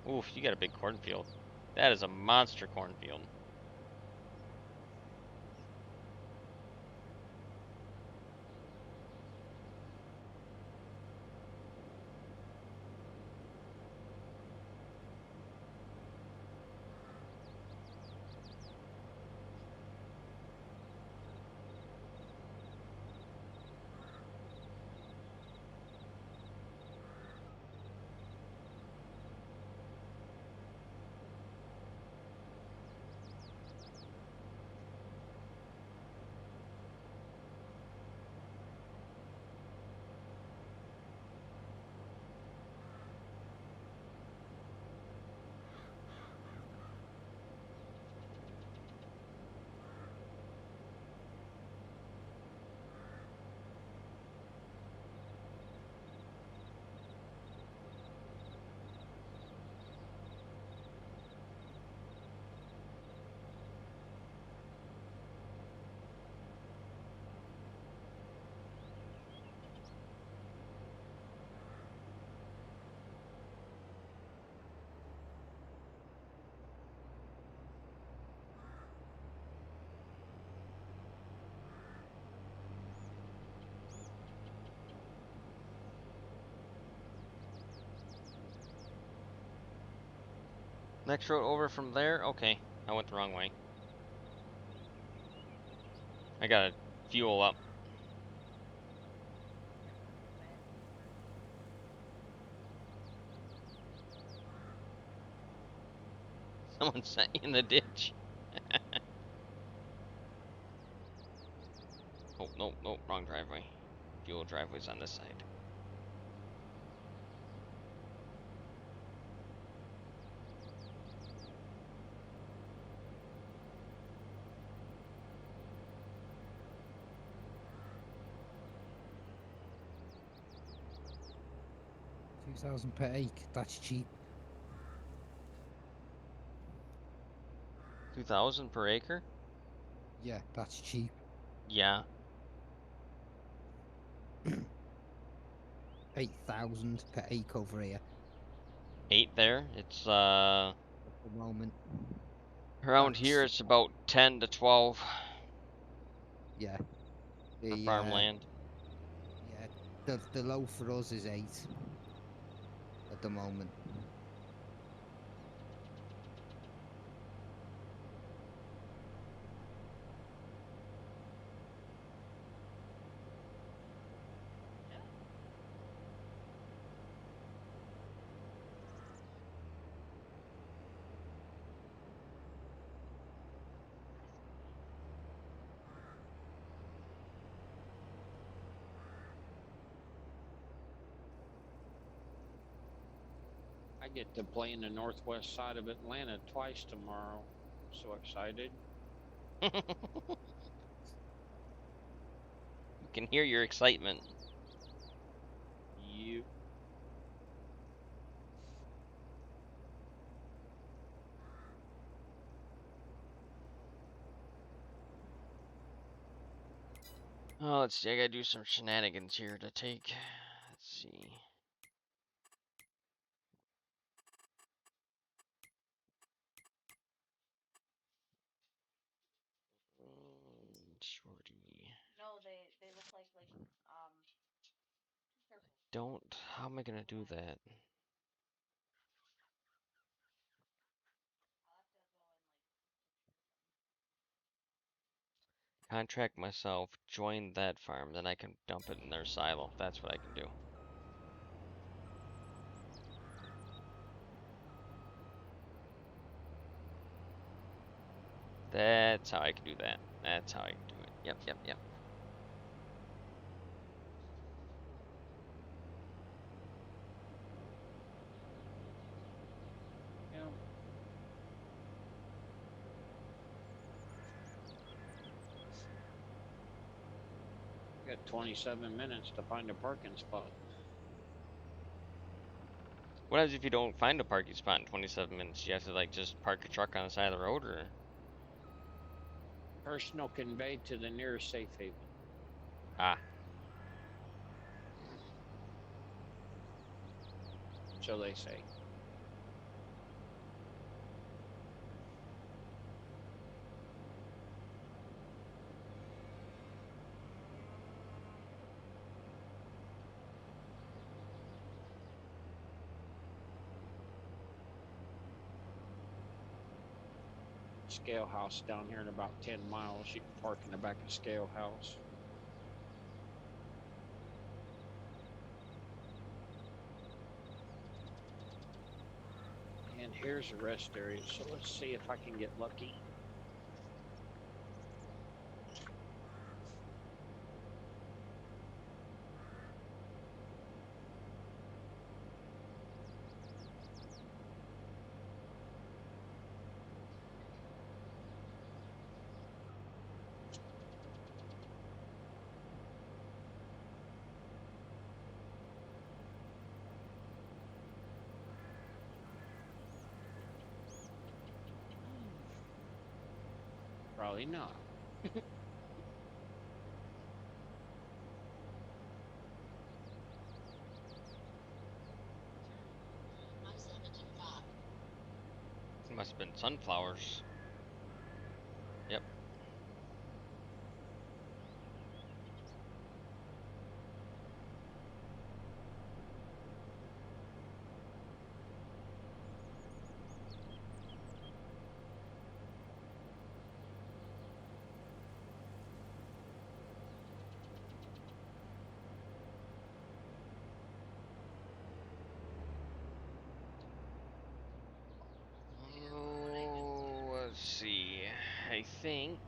Oof, you got a big cornfield. That is a monster cornfield. Next road over from there? Okay. I went the wrong way. I gotta fuel up. Someone sat in the ditch. Oh, no, no, wrong driveway. Fuel driveway's on this side. $2,000 per acre. That's cheap. 2,000 per acre? Yeah, that's cheap. Yeah. 8,000 per acre over here 8 there. It's at the moment. around here That's it's about 10 to 12 yeah. for The farmland. yeah, the low for us is 8 at the moment. I get to play in the northwest side of Atlanta twice tomorrow. So excited. You can hear your excitement. You. Oh, let's see. I gotta do some shenanigans here to take. Let's see. Shorty. No, they look like Don't. How am I gonna do that? Contract myself, join that farm, then I can dump it in their silo. That's what I can do. That's how I can do that. That's how I can do it. Yep, yep, yep. Yeah. Got 27 minutes to find a parking spot. What happens if you don't find a parking spot in 27 minutes? You have to like just park your truck on the side of the road, or? Personal conveyed to the nearest safe haven. Ah, So they say. Scale house down here in about 10 miles. You can park in the back of Scale House. And here's a rest area, so let's see if I can get lucky. Probably not. I-75. it must have been sunflowers. Yep. Let's see. I think.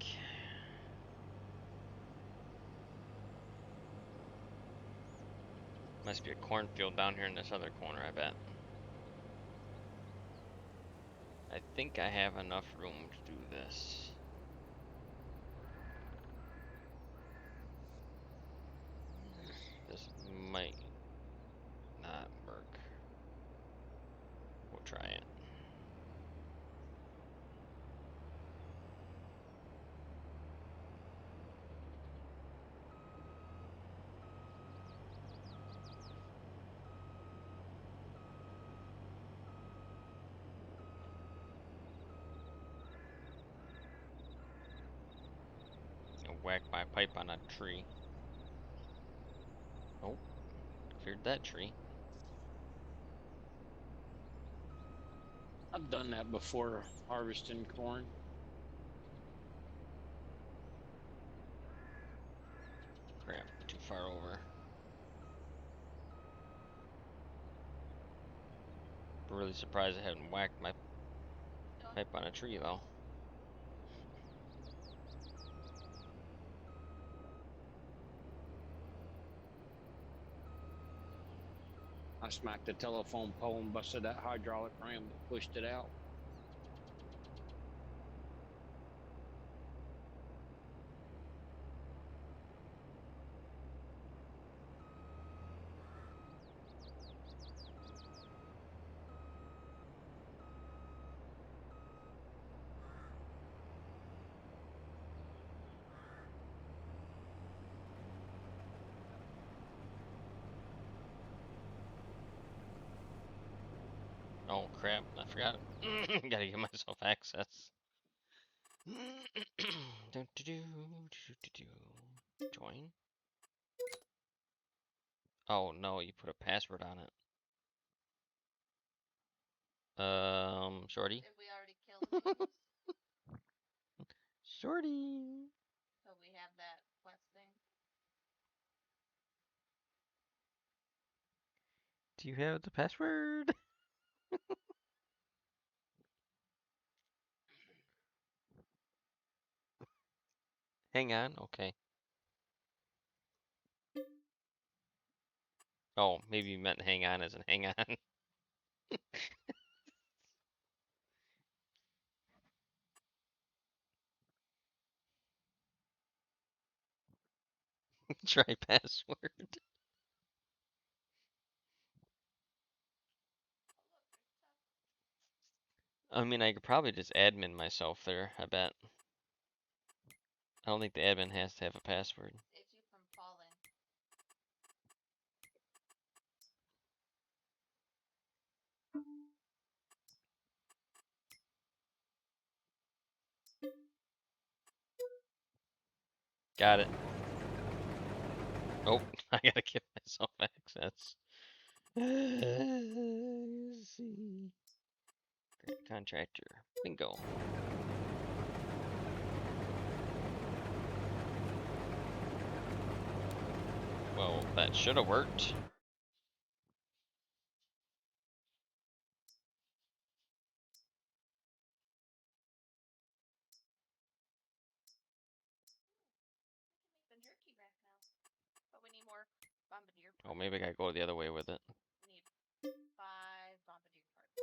Must be a cornfield down here in this other corner, I bet. I think I have enough room to do this. This might not work. We'll try it. I'll whack my pipe on a tree. Oh, cleared that tree. I've done that before, harvesting corn. Crap, too far over. Really surprised I hadn't whacked my pipe on a tree though. I smacked the telephone pole and busted that hydraulic ram that pushed it out. Oh crap, I forgot. Gotta give myself access. Join. Oh no, you put a password on it. Shorty. Did we already kill the moose? Shorty. So we have that quest thing. Do you have the password? Hang on, okay. Oh, maybe you meant hang on as in hang on. Try password. I mean, I could probably just admin myself there, I bet. I don't think the admin has to have a password. Saves you from falling. Got it. Oh, I gotta give myself access. Let's see. Great contractor. Bingo. Well, that should have worked. We can make the jerky rack now. But we need more bombardier Oh, parts. maybe I gotta go the other way with it. We need 5 bombardier parts.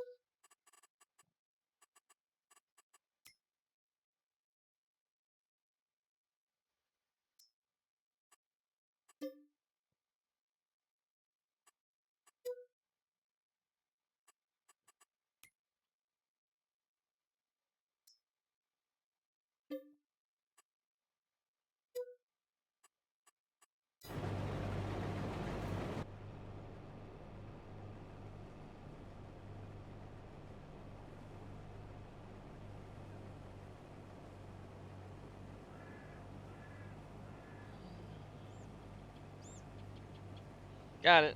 Got it.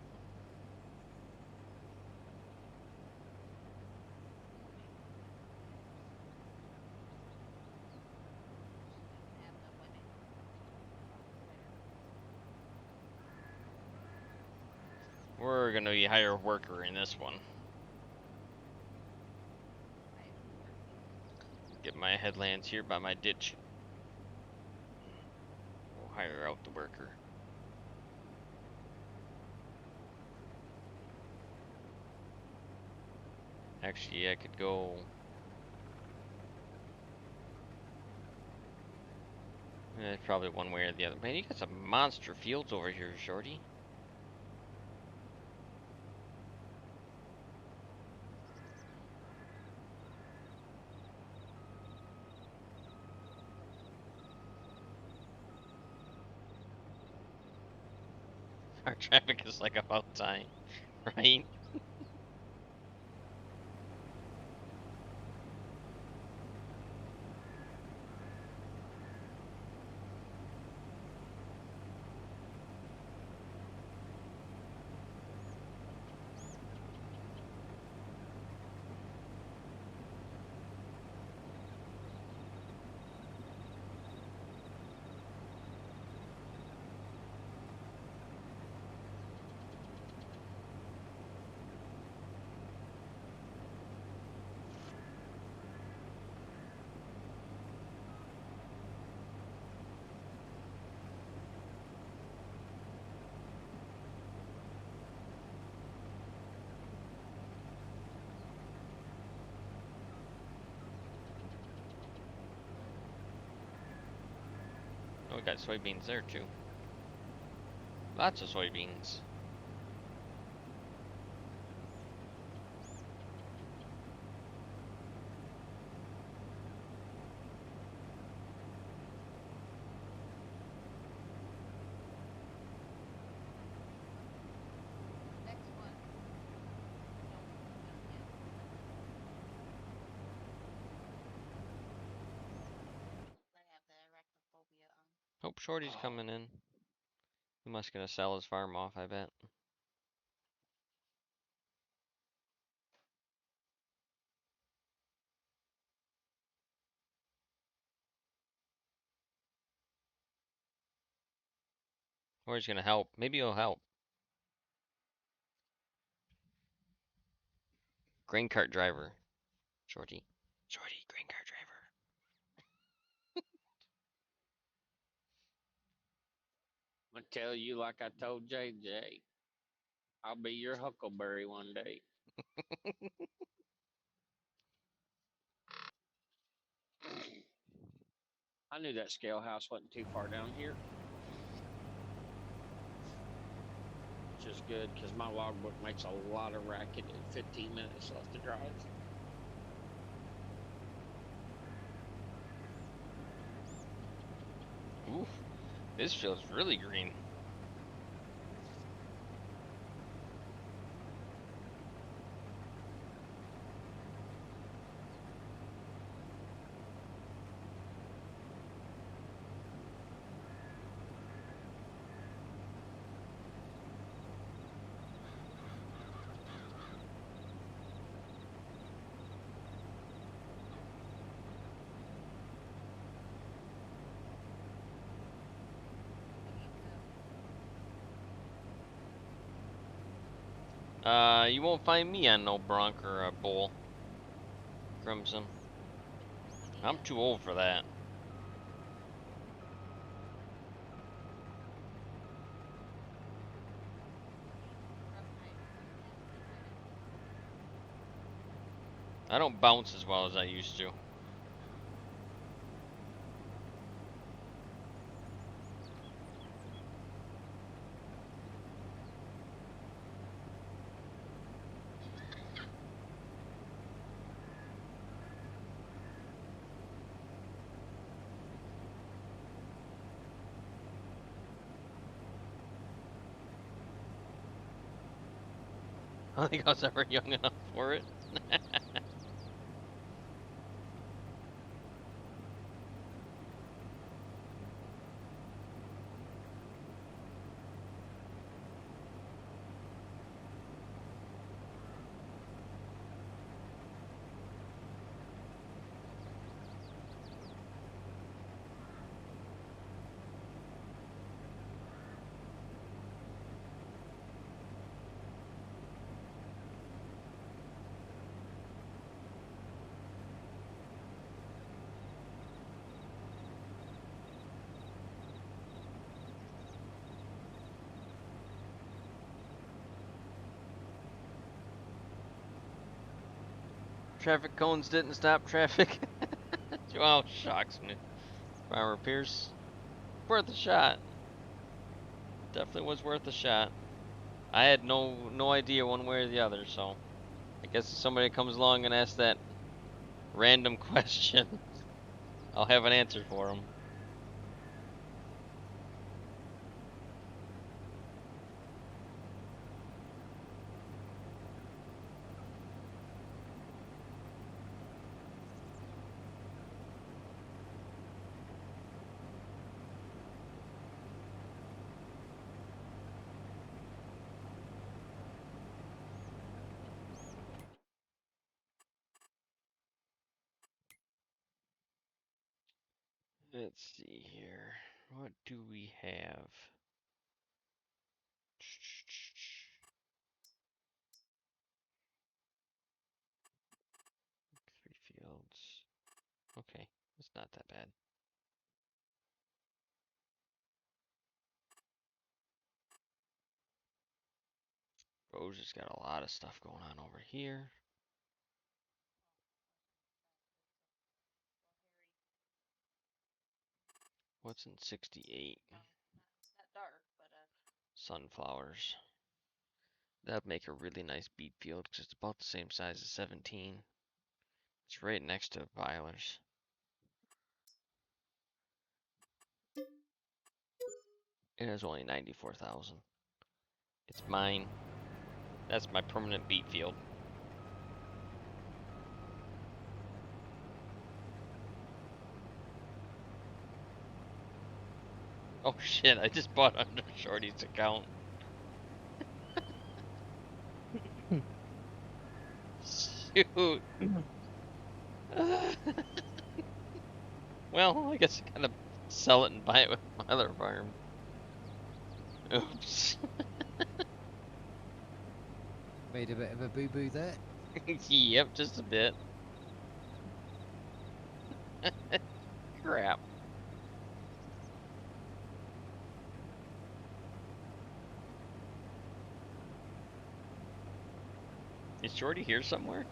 Have the winning. We're gonna be hire worker in this one. Get my headlands here by my ditch. We'll hire out the worker. Actually, I could go. Probably one way or the other. Man, you got some monster fields over here, Shorty. Our traffic is like about time, right? Oh, we got soybeans there too. Lots of soybeans. Next one. I have the arachnophobia on. Hope Shorty's coming in. He must gonna sell his farm off, I bet. Or he's gonna help. Maybe he'll help. Grain cart driver. Shorty. Shorty, grain cart driver. I'm gonna tell you like I told JJ. I'll be your huckleberry one day. I knew that scale house wasn't too far down here. Which is good because my logbook makes a lot of racket in 15 minutes left to drive. Oof. This feels really green. You won't find me on no bronc or a bull. Crimson. I'm too old for that. I don't bounce as well as I used to. I don't think I was ever young enough for it. Traffic cones didn't stop traffic. Well, shocks me. Farmer Pierce, worth a shot. Definitely was worth a shot. I had no idea one way or the other, so I guess if somebody comes along and asks that random question, I'll have an answer for them. Let's see here. What do we have? Three fields. Okay, it's not that bad. Rose has got a lot of stuff going on over here. What's in 68? Not dark, but Sunflowers. That'd make a really nice beet field because it's about the same size as 17. It's right next to Byler's. It has only 94,000. It's mine. That's my permanent beet field. Oh shit, I just bought under Shorty's account. Shoot. Well, I guess I gotta sell it and buy it with my other farm. Oops. Made a bit of a boo-boo there. Yep, just a bit. Crap. Is Shorty here somewhere?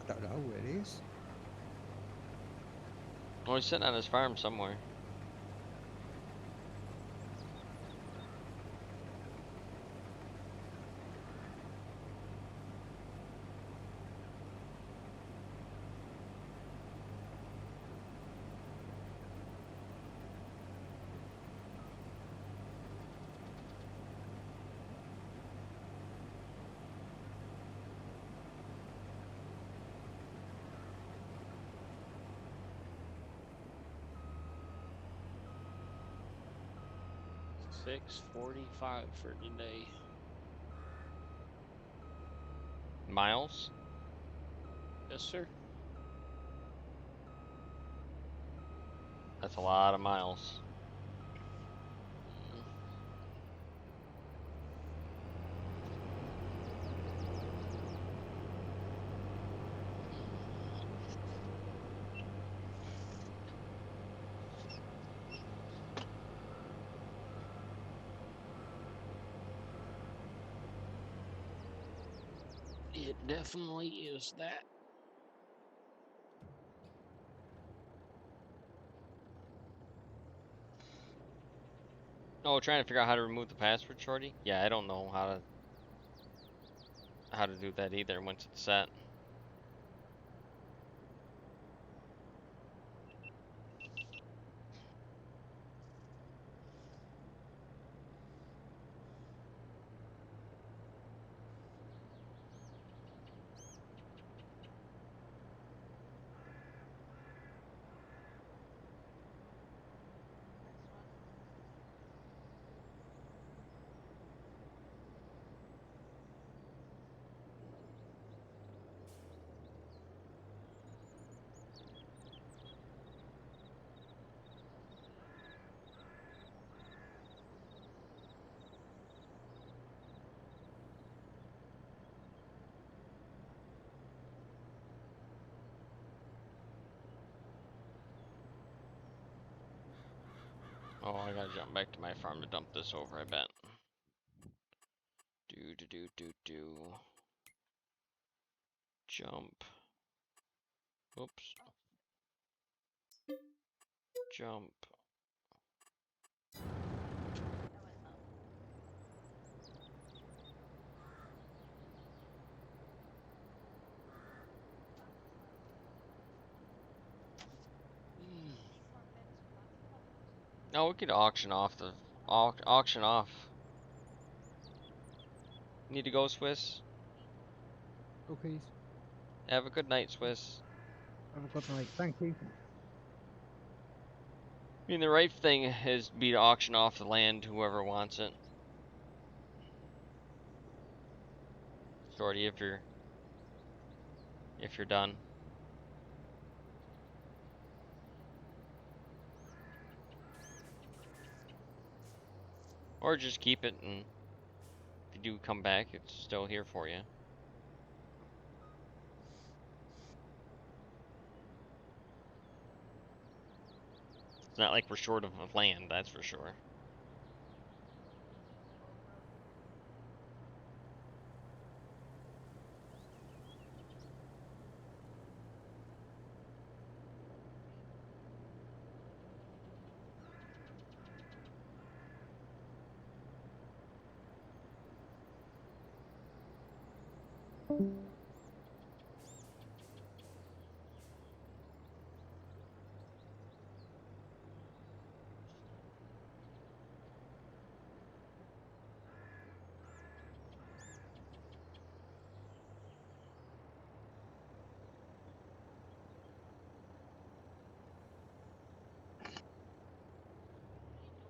I don't know where it is. Oh, he's sitting on his farm somewhere. $6.45 for today. Miles? Yes, sir. That's a lot of miles. It definitely is that. Oh, trying to figure out how to remove the password, Shorty? Yeah, I don't know how to do that either once it's set. this one. Oh, I gotta jump back to my farm to dump this over, I bet. Jump. Oops. Jump. That went up. We need more bits for lots of colors. Oh, we could auction off the auction off. Need to go, Swiss? Okay. Have a good night, Swiss. Have a good night. Thank you. I mean, the right thing is be to auction off the land to whoever wants it. Shorty, if you're done. Or just keep it, and if you do come back, it's still here for you. It's not like we're short of land, that's for sure. What are you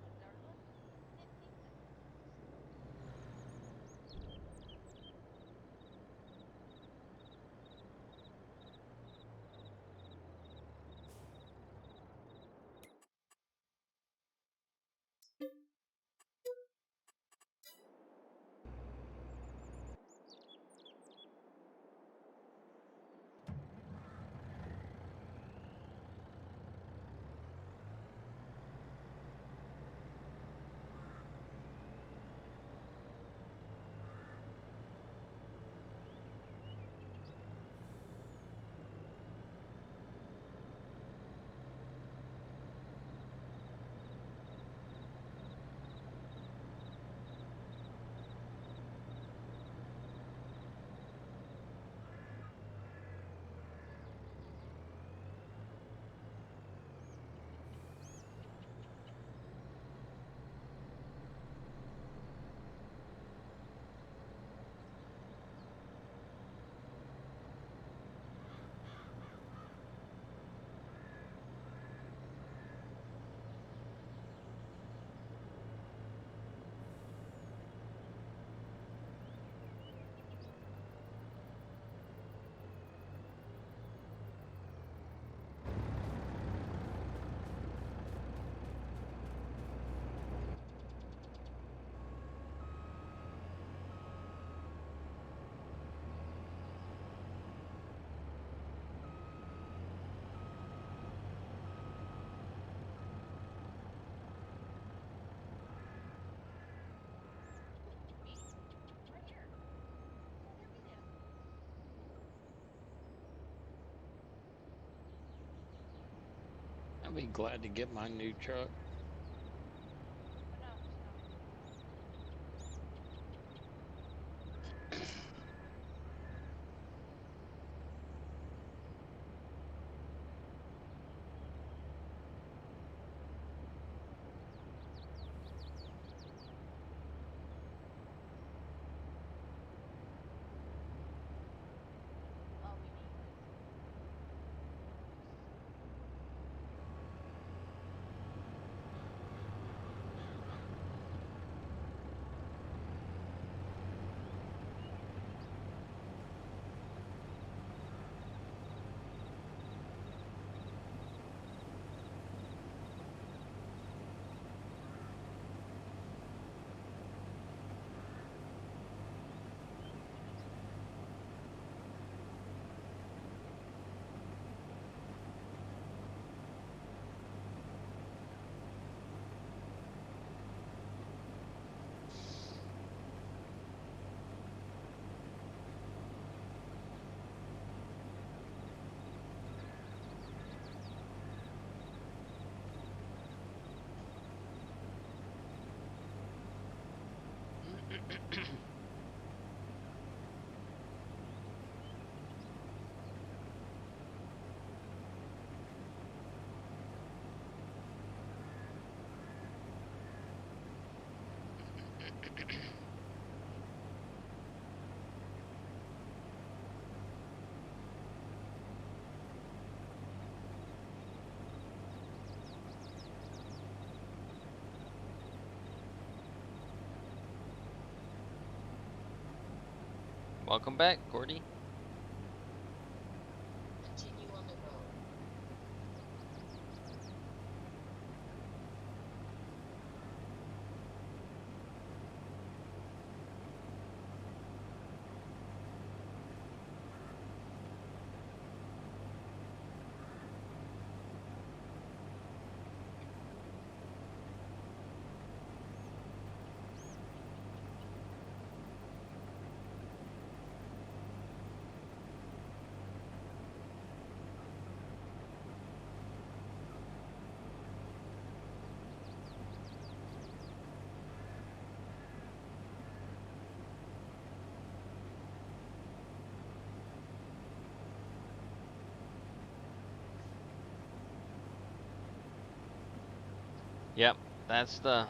doing, Darla? Didn't think that. Me? Right here. Right here with you. I'd be glad to get my new truck. But no, just no. All we need is Welcome back, Gordy. Continue on the road. Yep, that's the.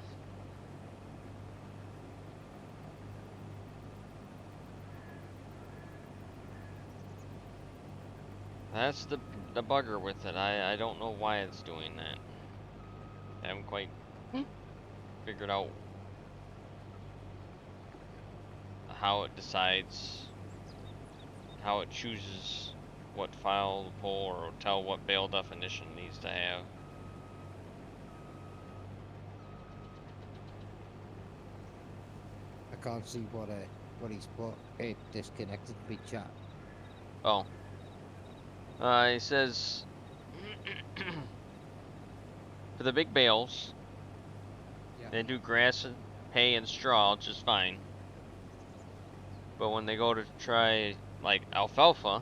That's the bugger with it. I don't know why it's doing that. I haven't quite figured out how it decides, how it chooses what file to pull or tell what bail definition it needs to have. I can't see what he's put. It disconnected me, chat. Oh. It says for the big bales, Yeah. they do grass and hay and straw, which is fine. But when they go to try like alfalfa,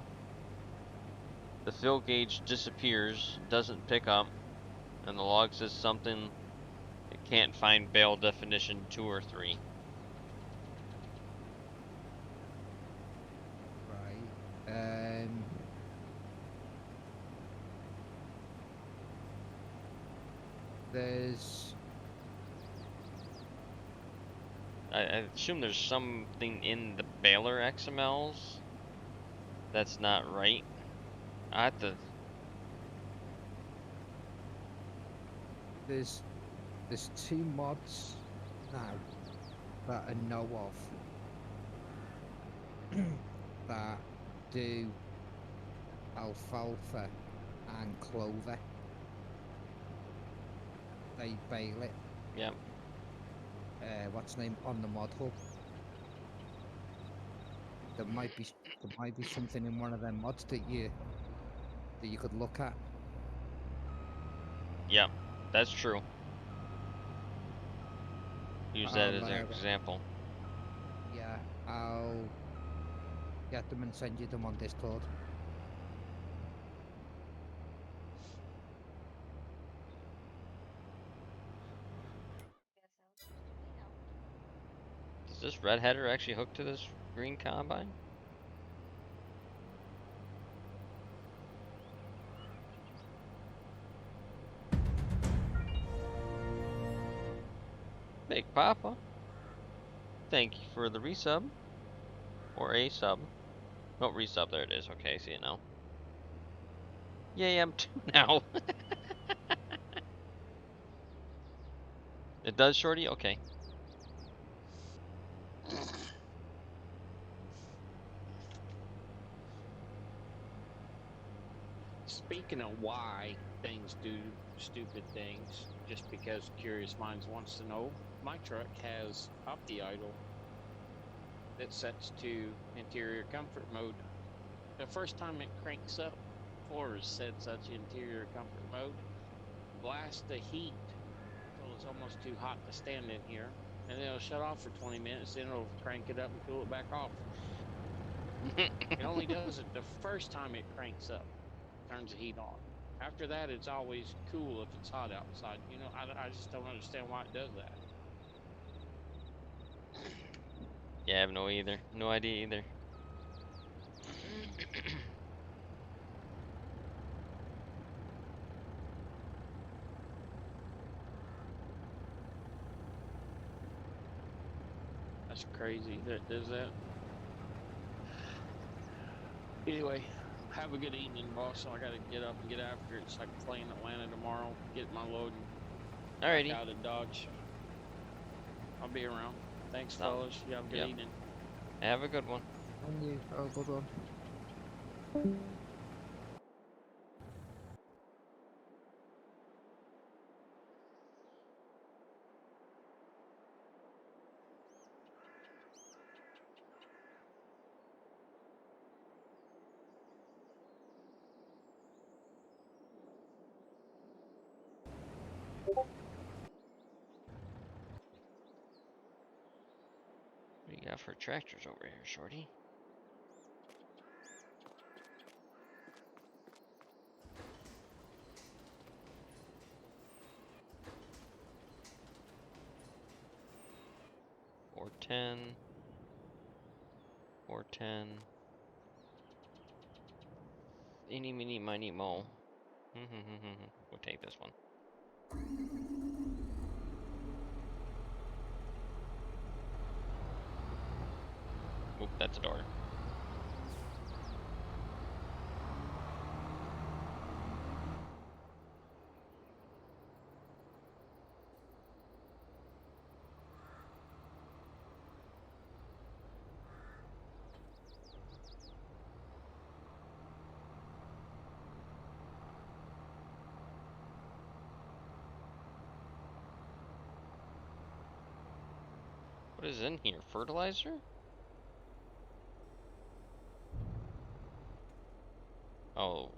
the fill gauge disappears, doesn't pick up, and the log says something it can't find bale definition 2 or 3. Right. There's I assume there's something in the baler XMLs that's not right. I have to. there's 2 mods now that I know of that do alfalfa and clover. They bale it. Yep. What's the name on the mod hub? There might be something in one of them mods that you could look at. Yep. That's true. Use that as an I'll, example. Yeah, I'll get them and send you them on Discord. Does this red header actually hook to this green combine? Big Papa. Thank you for the resub. Or a sub. No, resub, there it is. Okay, I see it now. Yay, I'm 2 now. It does, Shorty? Okay. Speaking of why things do stupid things, just because curious minds wants to know, my truck has opti-idle that sets to interior comfort mode. The first time it cranks up, or is set such interior comfort mode, blast the heat until it's almost too hot to stand in here, and then it'll shut off for 20 minutes, then it'll crank it up and cool it back off. It only does it the first time it cranks up, turns the heat on. After that, it's always cool if it's hot outside. You know, I just don't understand why it does that. Yeah, I have no idea either. That's crazy that it does that. Anyway, have a good evening, boss. I gotta get up and get after it so I can play in Atlanta tomorrow, get my load and Alrighty. back out of Dodge. I'll be around. Thanks, Sound- fellas. You have a good yep. evening. Have a good one. And you, oh, good one. What do you got for tractors over here, Shorty? Or 10. Or 10. Eeny, meeny, miny, mo. We'll take this one. Oop, that's a door. What is in here? Fertilizer? Oh,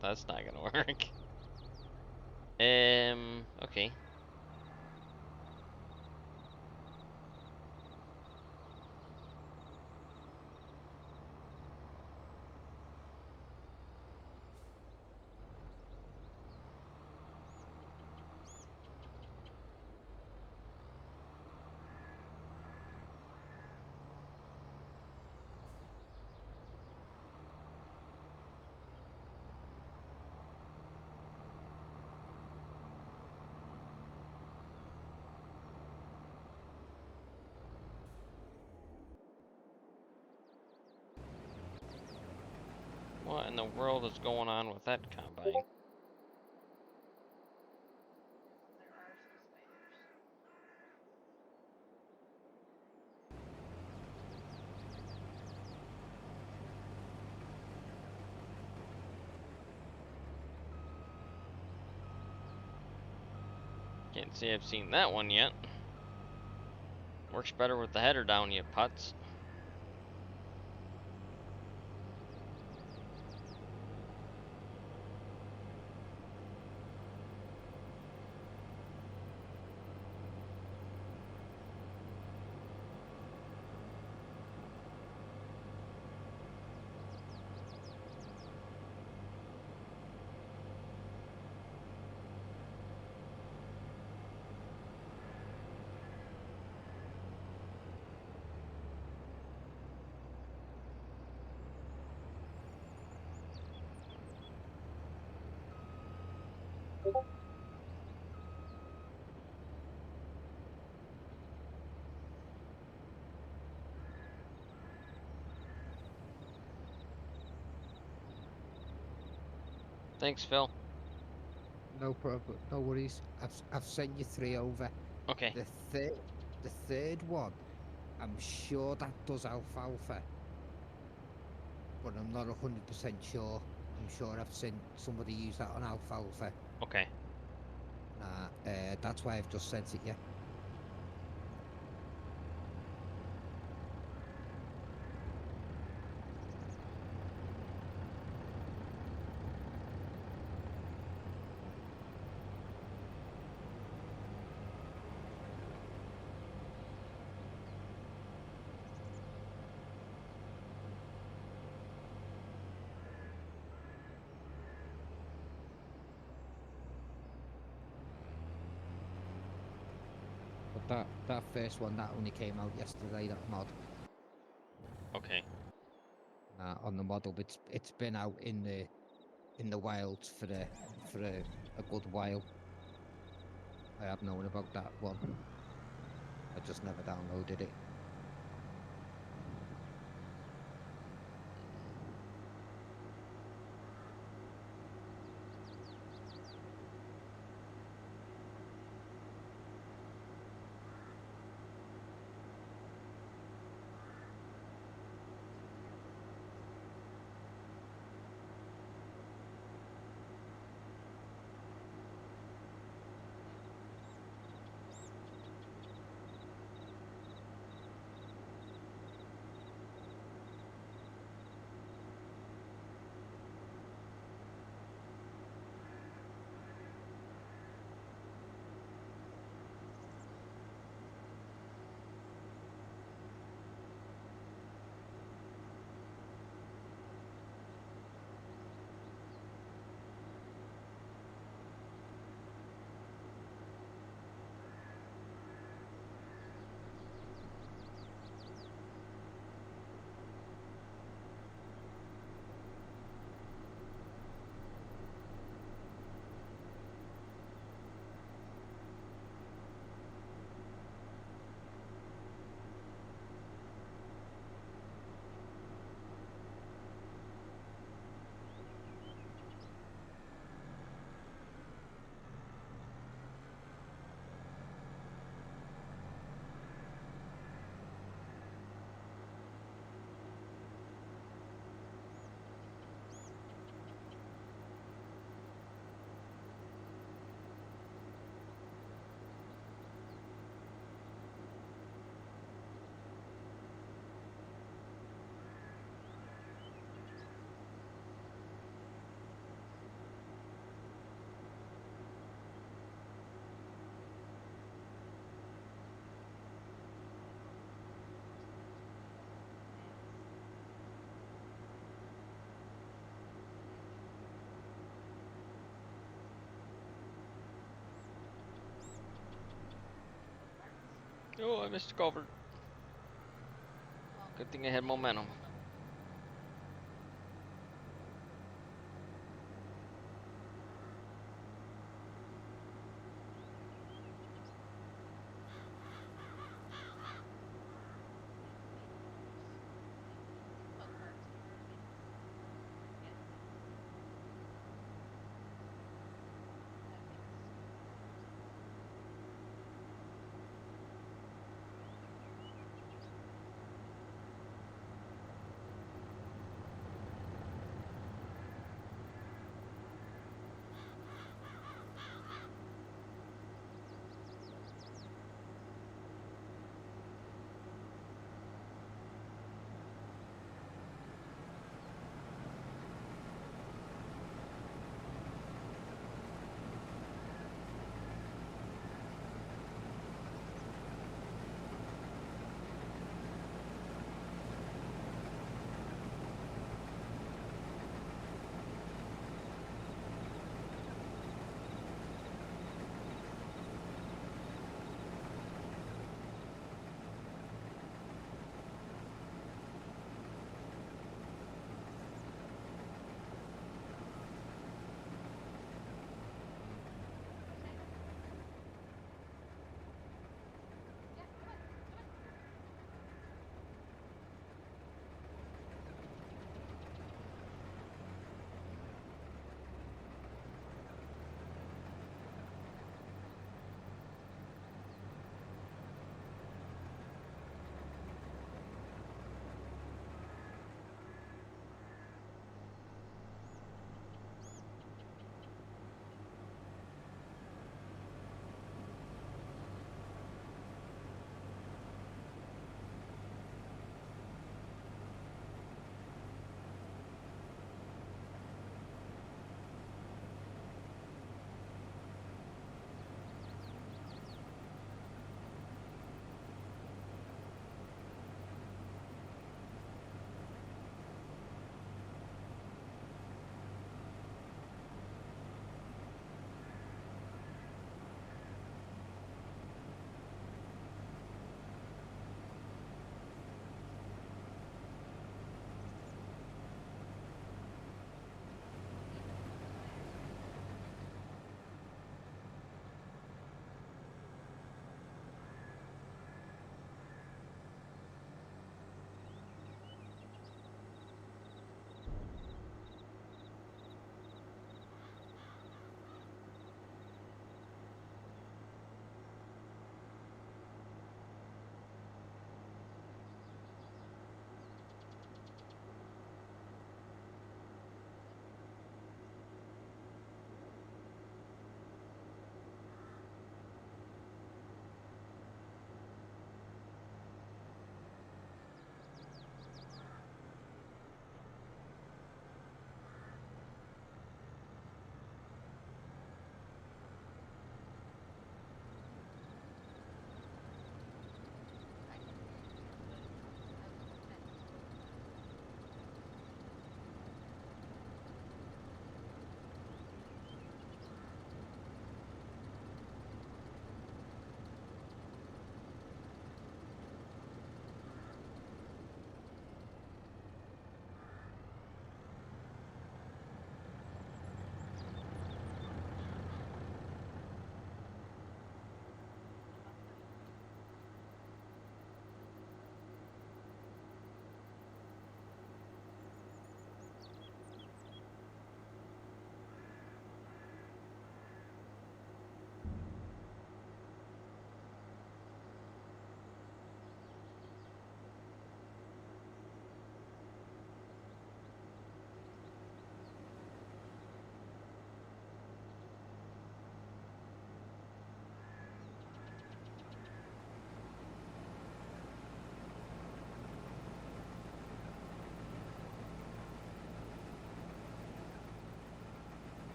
that's not gonna work. Okay. What in the world is going on with that combine? There are some spiders. Can't say I've seen that one yet. Works better with the header down, you putz. Thanks, Phil. No problem, no worries. I've sent you 3 over. Okay. The third one, I'm sure that does alfalfa, but I'm not 100% sure. I'm sure I've seen somebody use that on alfalfa. Okay. That's why I've just sent it you. But that first one, that only came out yesterday, that mod. Okay. On the model, it's been out in the wilds for a good while. I have known about that one. I just never downloaded it. Oh, I missed cover. Good thing I had momentum.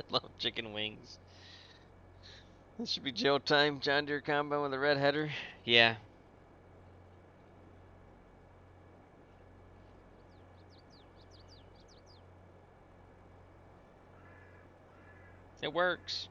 Love chicken wings. This should be jail time. John Deere combine with a red header. Yeah. It works.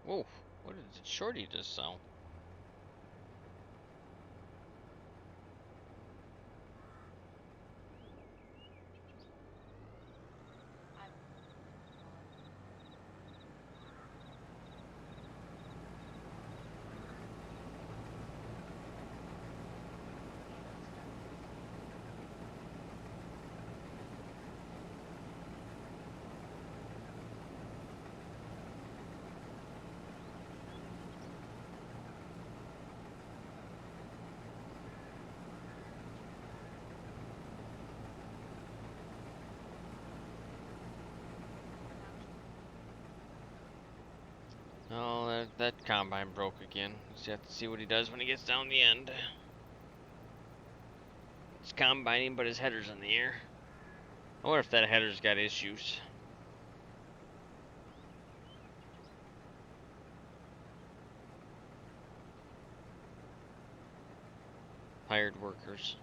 Whoa, what did Shorty just sound? Oh, that combine broke again. Just have to see what he does when he gets down the end. He's combining, but his header's in the air. I wonder if that header's got issues. Hired workers.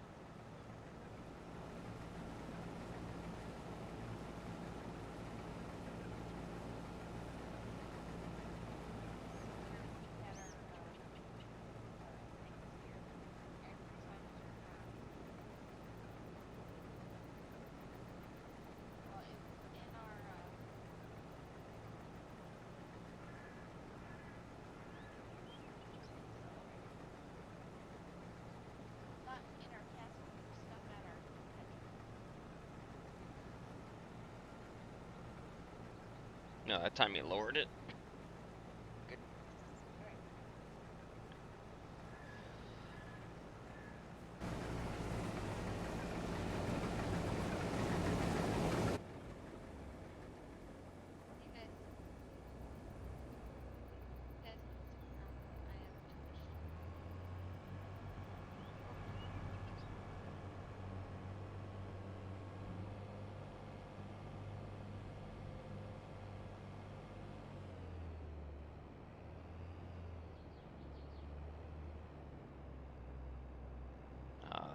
No, that time he lowered it.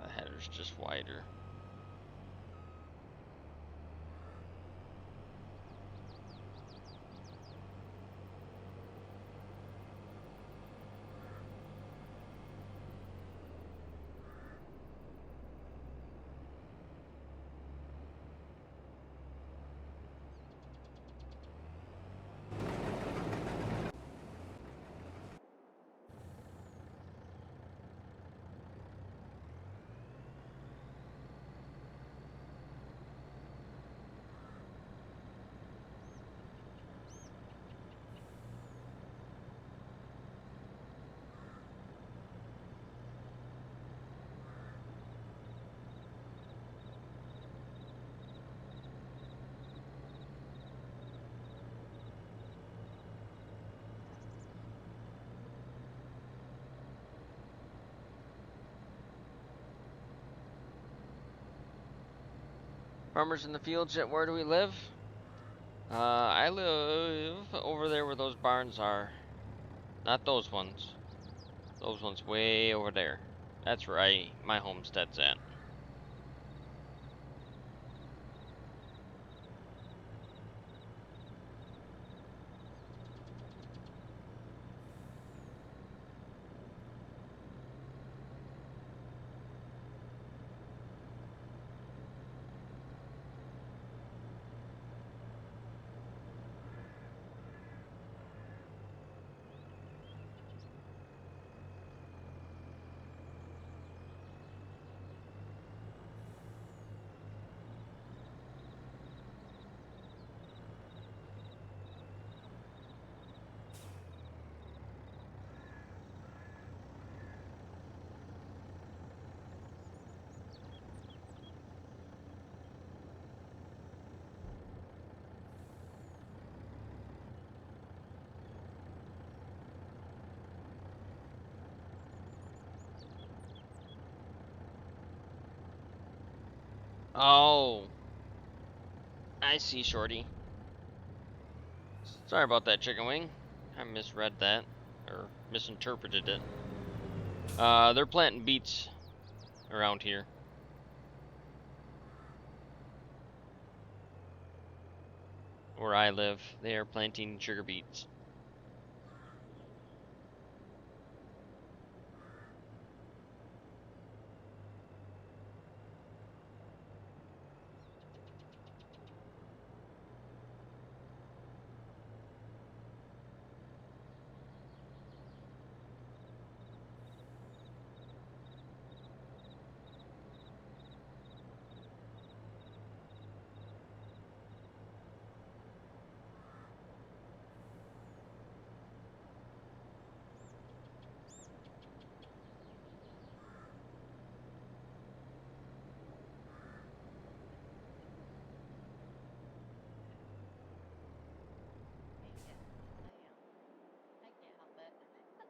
The header's just wider. Farmers in the fields yet? Where do we live? I live over there where those barns are. Not those ones. Those ones way over there. That's where my homestead's at. Oh, I see, Shorty. Sorry about that, Chicken Wing. I misread that, or misinterpreted it. They're planting beets around here. Where I live, they are planting sugar beets. I can't help it. Hello.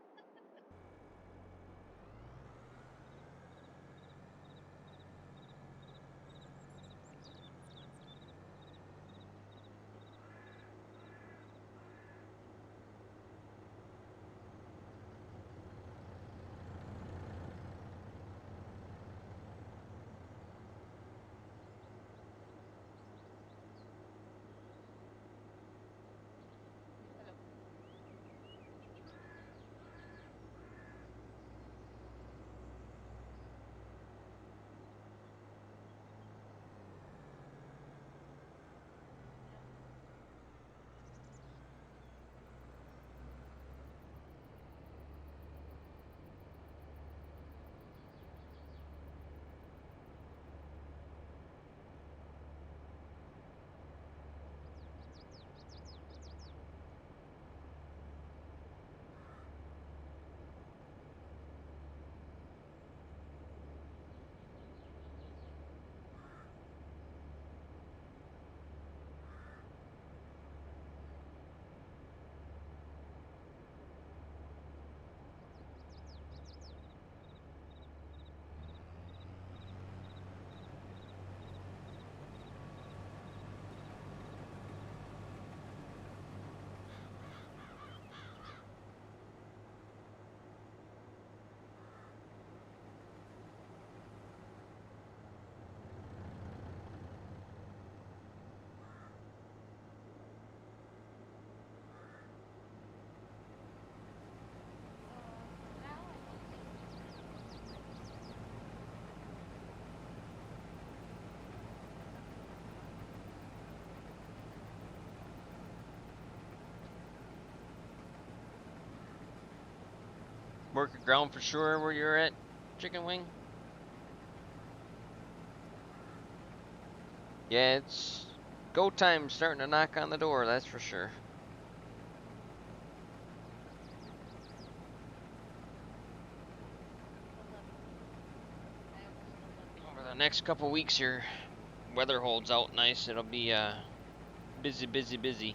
Yeah. For now, I don't think so. Working ground for sure where you're at, Chicken Wing? Yeah, it's go time starting to knock on the door, that's for sure. I almost feel lucky. Over the next couple weeks here, weather holds out nice. It'll be busy, busy, busy.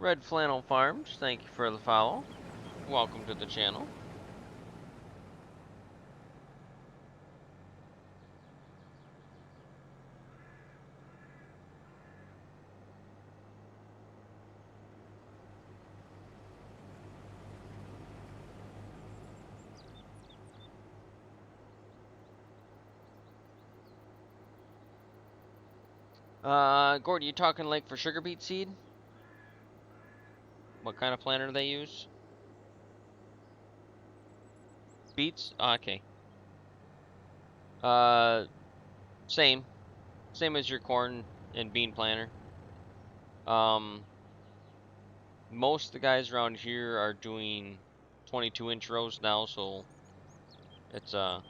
Red Flannel Farms, thank you for the follow. Welcome to the channel. Gordon, you talking like for sugar beet seed? What kind of planter they use? Beets? Oh, okay. Same. Same as your corn and bean planter. Most of the guys around here are doing 22-inch rows now, so it's the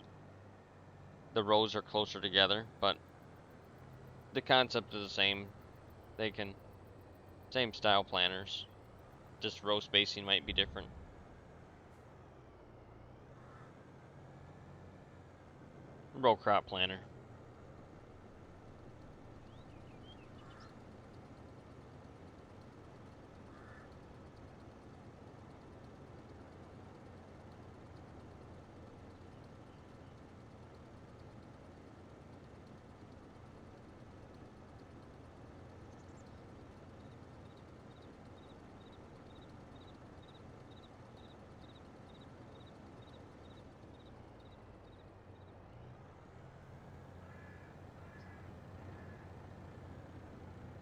rows are closer together, but the concept is the same. They can same style planters, just row spacing might be different. Row crop planter.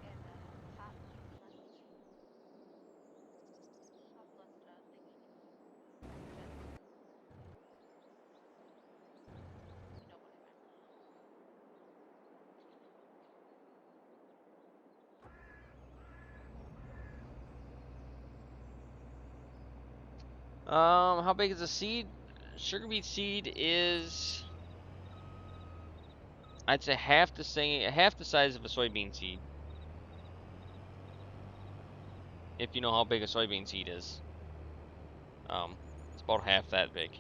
And hot message. I'll blast it out thingy. Chat. You know what I meant. How big is the seed? Sugar beet seed is, I'd say half the size of a soybean seed. If you know how big a soybean seed is. It's about half that big.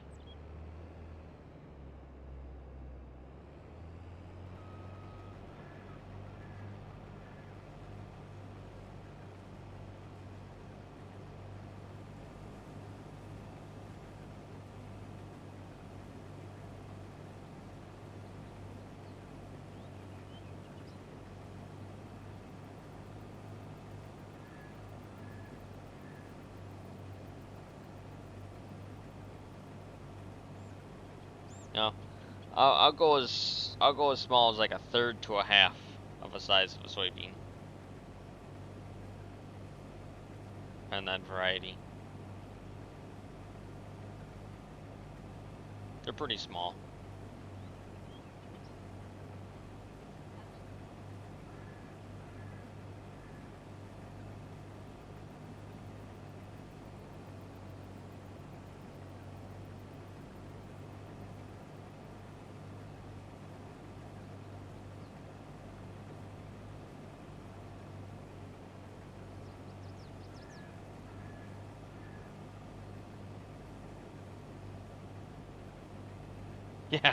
No, I'll go as small as like a third to a half of the size of a soybean. And that variety. They're pretty small. Yeah.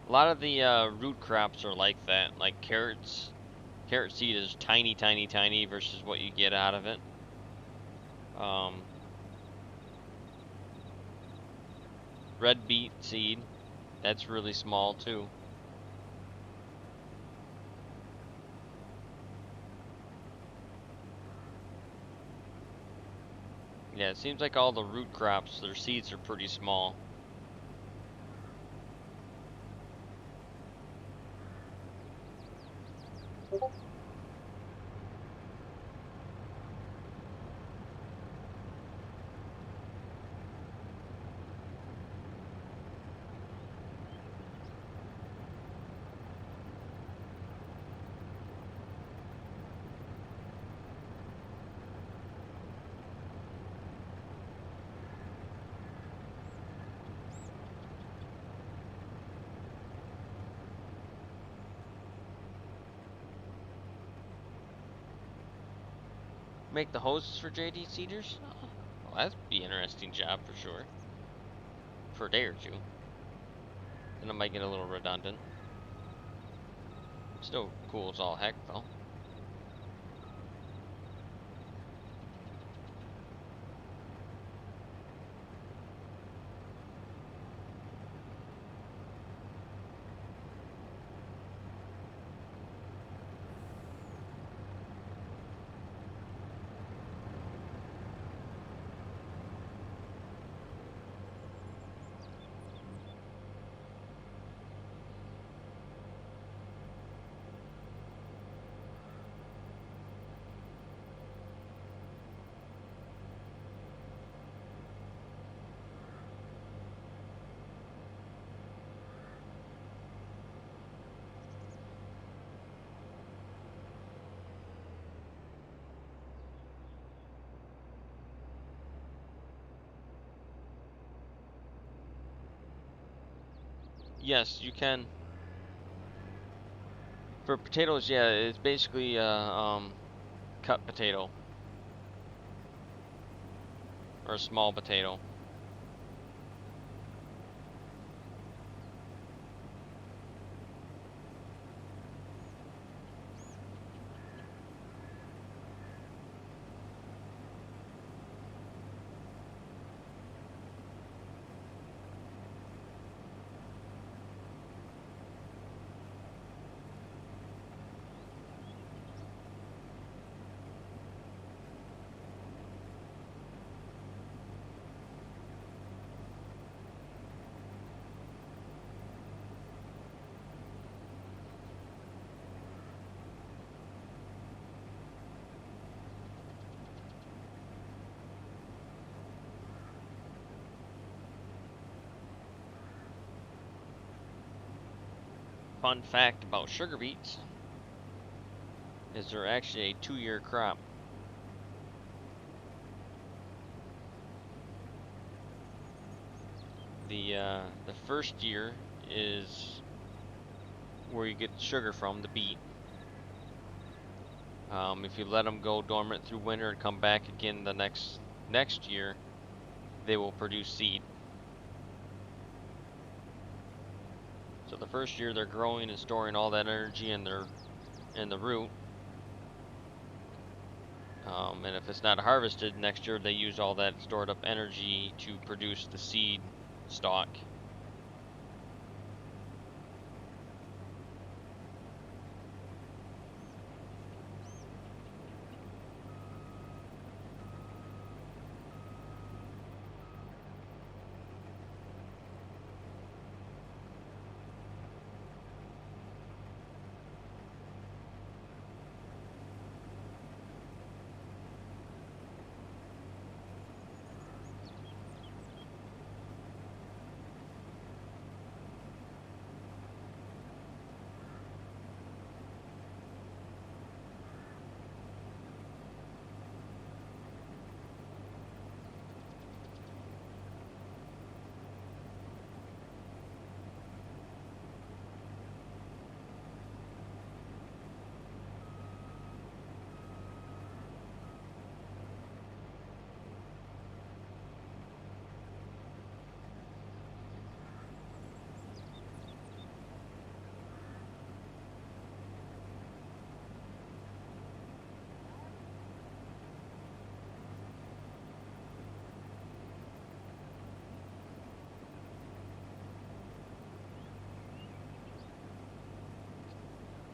A lot of the root crops are like that, like carrots. Carrot seed is tiny, tiny, tiny versus what you get out of it. Red beet seed, that's really small too. Yeah, it seems like all the root crops, their seeds are pretty small. Make the hoses for JD Cedars? Oh, well, that'd be an interesting job for sure. For a day or two. And it might get a little redundant. Still cool as all heck, though. Yes, you can. For potatoes, yeah, it's basically cut potato or a small potato. Fun fact about sugar beets is they're actually a 2-year crop. The first year is where you get sugar from, the beet. If you let them go dormant through winter and come back again the next year, they will produce seed. So the first year they're growing and storing all that energy in the root. And if it's not harvested, next year they use all that stored up energy to produce the seed stalk.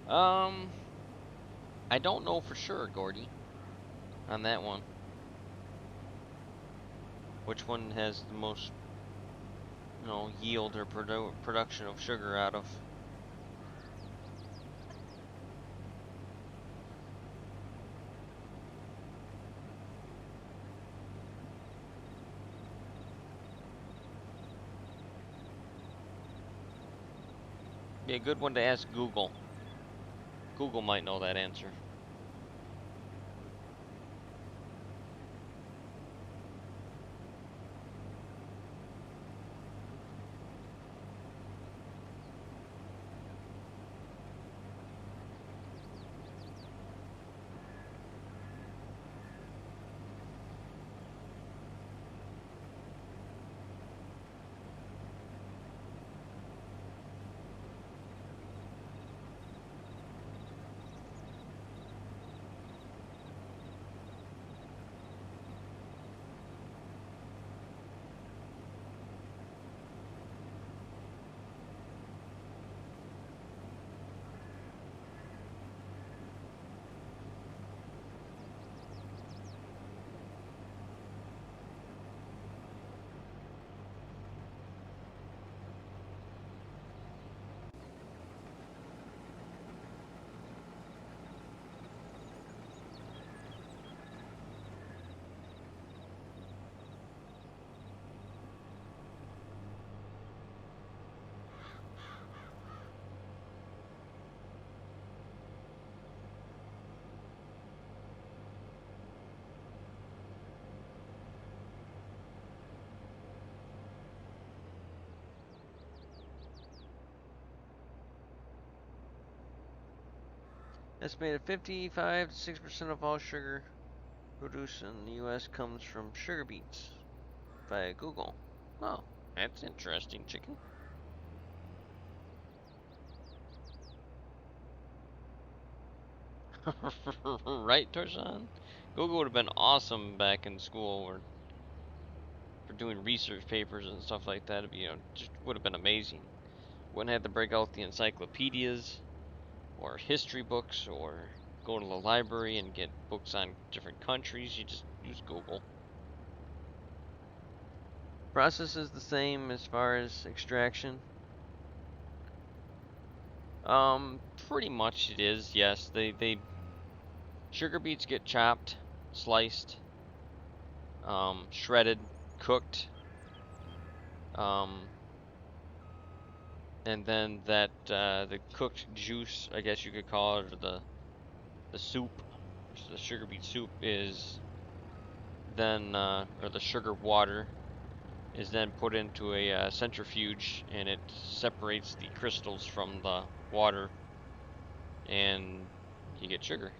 Um, I don't know for sure, Gordy, on that one. Which one has the most, yield or production of sugar out of? Be a good one to ask Google. Google might know that answer. Estimated 55 to 6% of all sugar produced in the U.S. comes from sugar beets by Google. Oh, that's interesting, chicken. Right, Tarzan? Google would have been awesome back in school or for doing research papers and stuff like that. It'd be, just would have been amazing. Wouldn't have to break out the encyclopedias or history books or go to the library and get books on different countries. You just use Google. Process is the same as far as extraction. Pretty much it is. Yes, they sugar beets get chopped, sliced, shredded, cooked, and then that the cooked juice, I guess you could call it, or the soup, the sugar beet soup is then, or the sugar water is then put into a centrifuge, and it separates the crystals from the water, and you get sugar.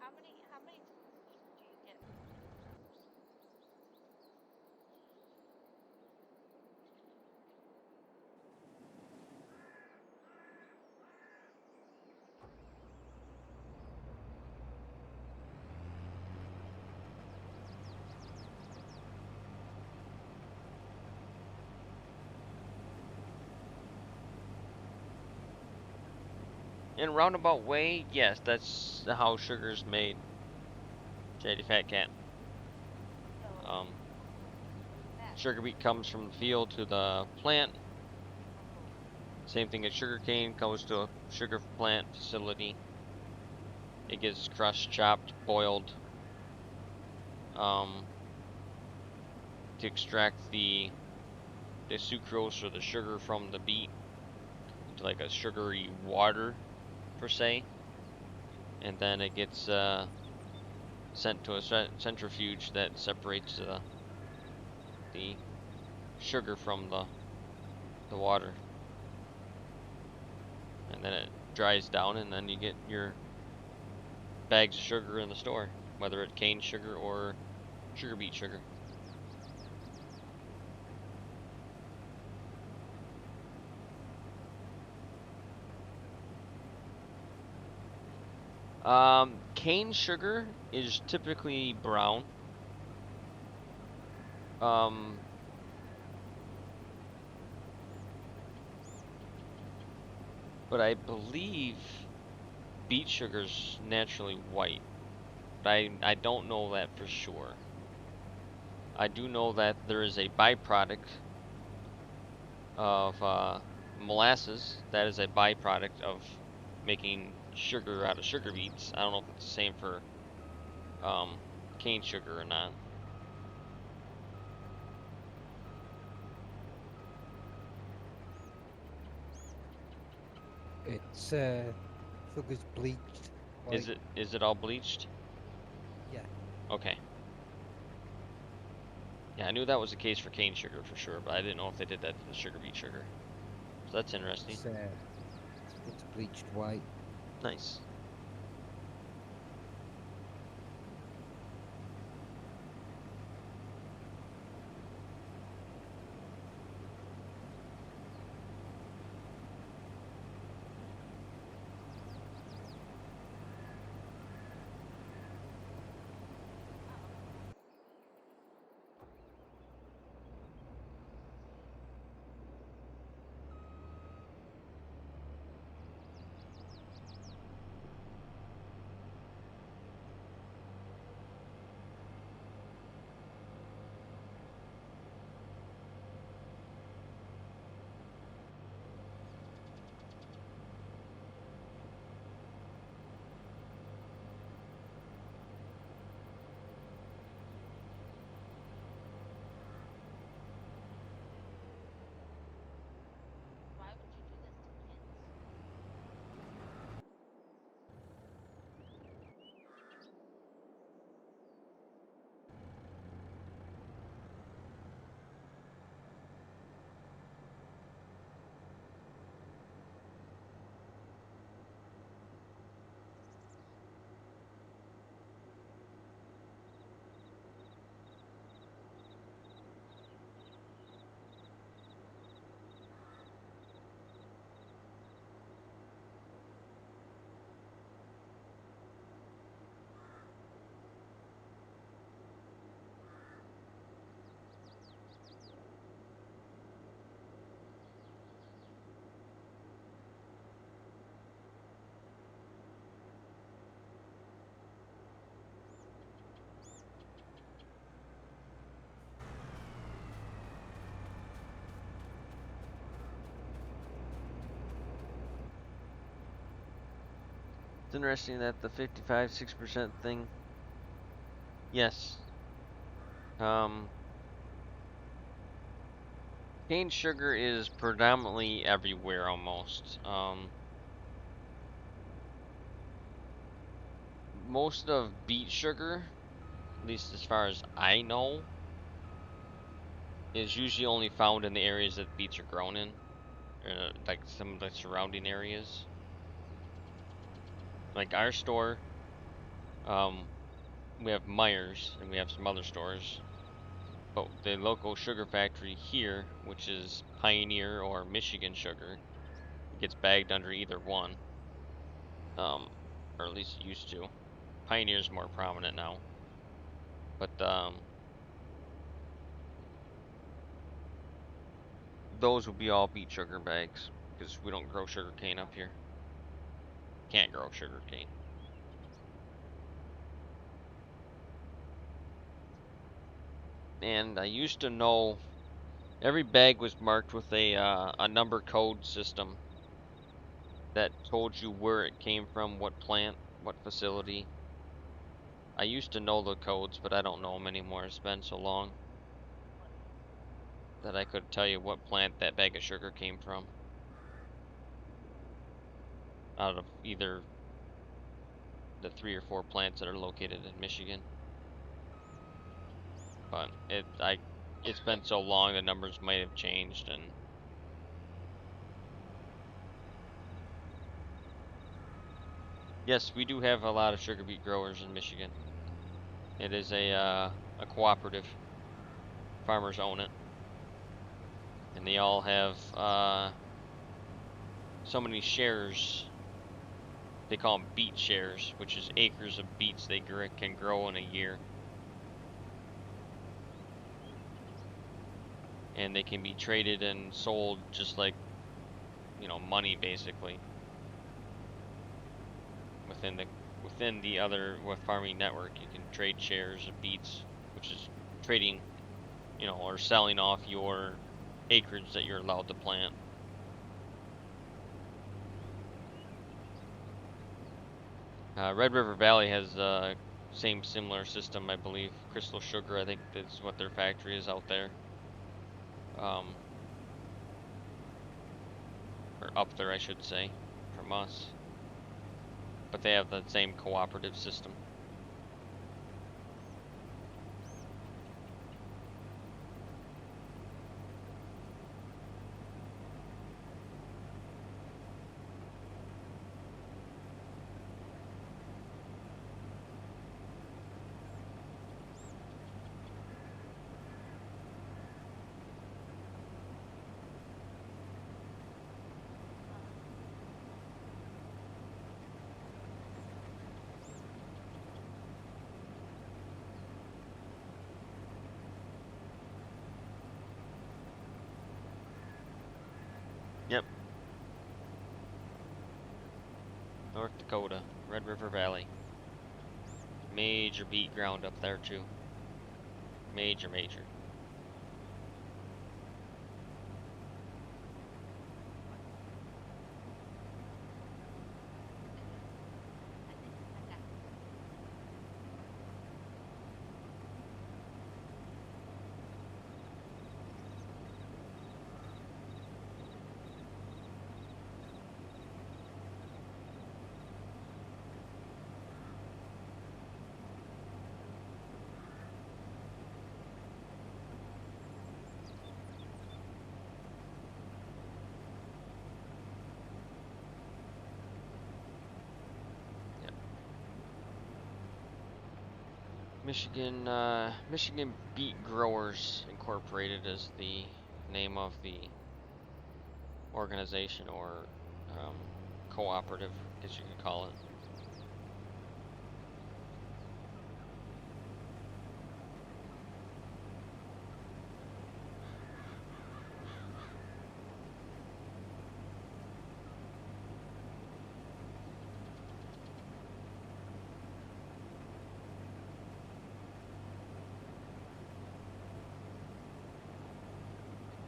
How many do you get? In a roundabout way, yes, that's how sugar's made. Shady Fat Cat. So that Sugar beet comes from the field to the plant. Same thing as sugar cane goes to a sugar plant facility. It gets crushed, chopped, boiled, to extract the sucrose or the sugar from the beet into like a sugary water per se, and then it gets sent to a centrifuge that separates the sugar from the water, and then it dries down, and then you get your bags of sugar in the store, whether it's cane sugar or sugar beet sugar. Cane sugar is typically brown. But I believe beet sugar's naturally white. But I don't know that for sure. I do know that there is a byproduct of molasses that is a byproduct of making sugar out of sugar beets. I don't know if it's the same for cane sugar or not. It's sugar's bleached. Is it all bleached? Yeah. Okay. Yeah, I knew that was the case for cane sugar for sure, but I didn't know if they did that for the sugar beet sugar. So that's interesting. It's bleached white. Nice. interesting that the 55-6% thing. Yes. Cane sugar is predominantly everywhere almost. Most of beet sugar, at least as far as I know, is usually only found in the areas that beets are grown in, or like some of the surrounding areas. Like our store, we have Myers and we have some other stores, but the local sugar factory here, which is Pioneer or Michigan Sugar, it gets bagged under either one, or at least it used to. Pioneer's more prominent now, but those would be all beet sugar bags because we don't grow sugar cane up here. Can't grow sugar cane. And I used to know every bag was marked with a number code system that told you where it came from, what plant, what facility. I used to know the codes, but I don't know them anymore. It's been so long that I could tell you what plant that bag of sugar came from. Out of either the 3 or 4 plants that are located in Michigan. But it's been so long, the numbers might have changed, and yes, we do have a lot of sugar beet growers in Michigan. It is a cooperative. Farmers own it, and they all have so many shares. They call them beet shares, which is acres of beets they can grow in a year. And they can be traded and sold just like, you know, money basically. Within the other farming network, you can trade shares of beets, which is trading, you know, or selling off your acreage that you're allowed to plant. Red River Valley has same similar system, I believe. Crystal Sugar, I think that's what their factory is out there. Or up there, I should say, from us. But they have the same cooperative system. Yep. North Dakota, Red River Valley. Major beet ground up there too. Major. Michigan Beet Growers Incorporated is the name of the organization or cooperative, I guess you could call it.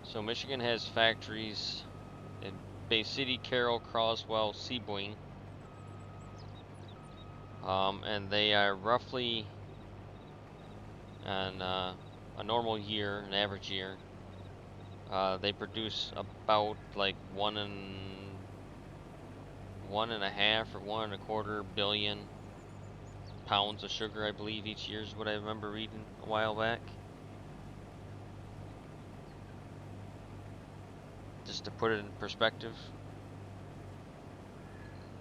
So Michigan has factories in Bay City, Carroll, Croswell, Sebring, And they are roughly on a normal year, an average year. They produce about like 1.5 or 1.25 billion pounds of sugar, I believe, each year is what I remember reading a while back. Just to put it in perspective,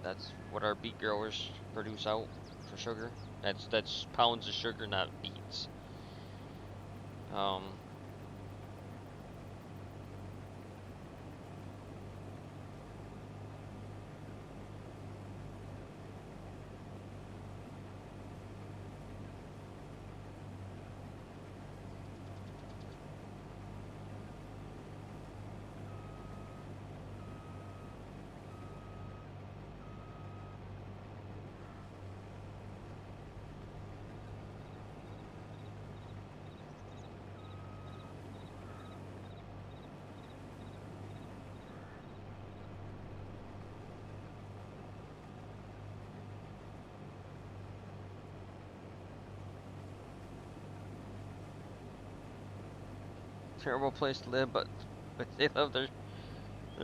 that's what our beet growers produce out for sugar. That's pounds of sugar, not beets. Terrible place to live, but they love their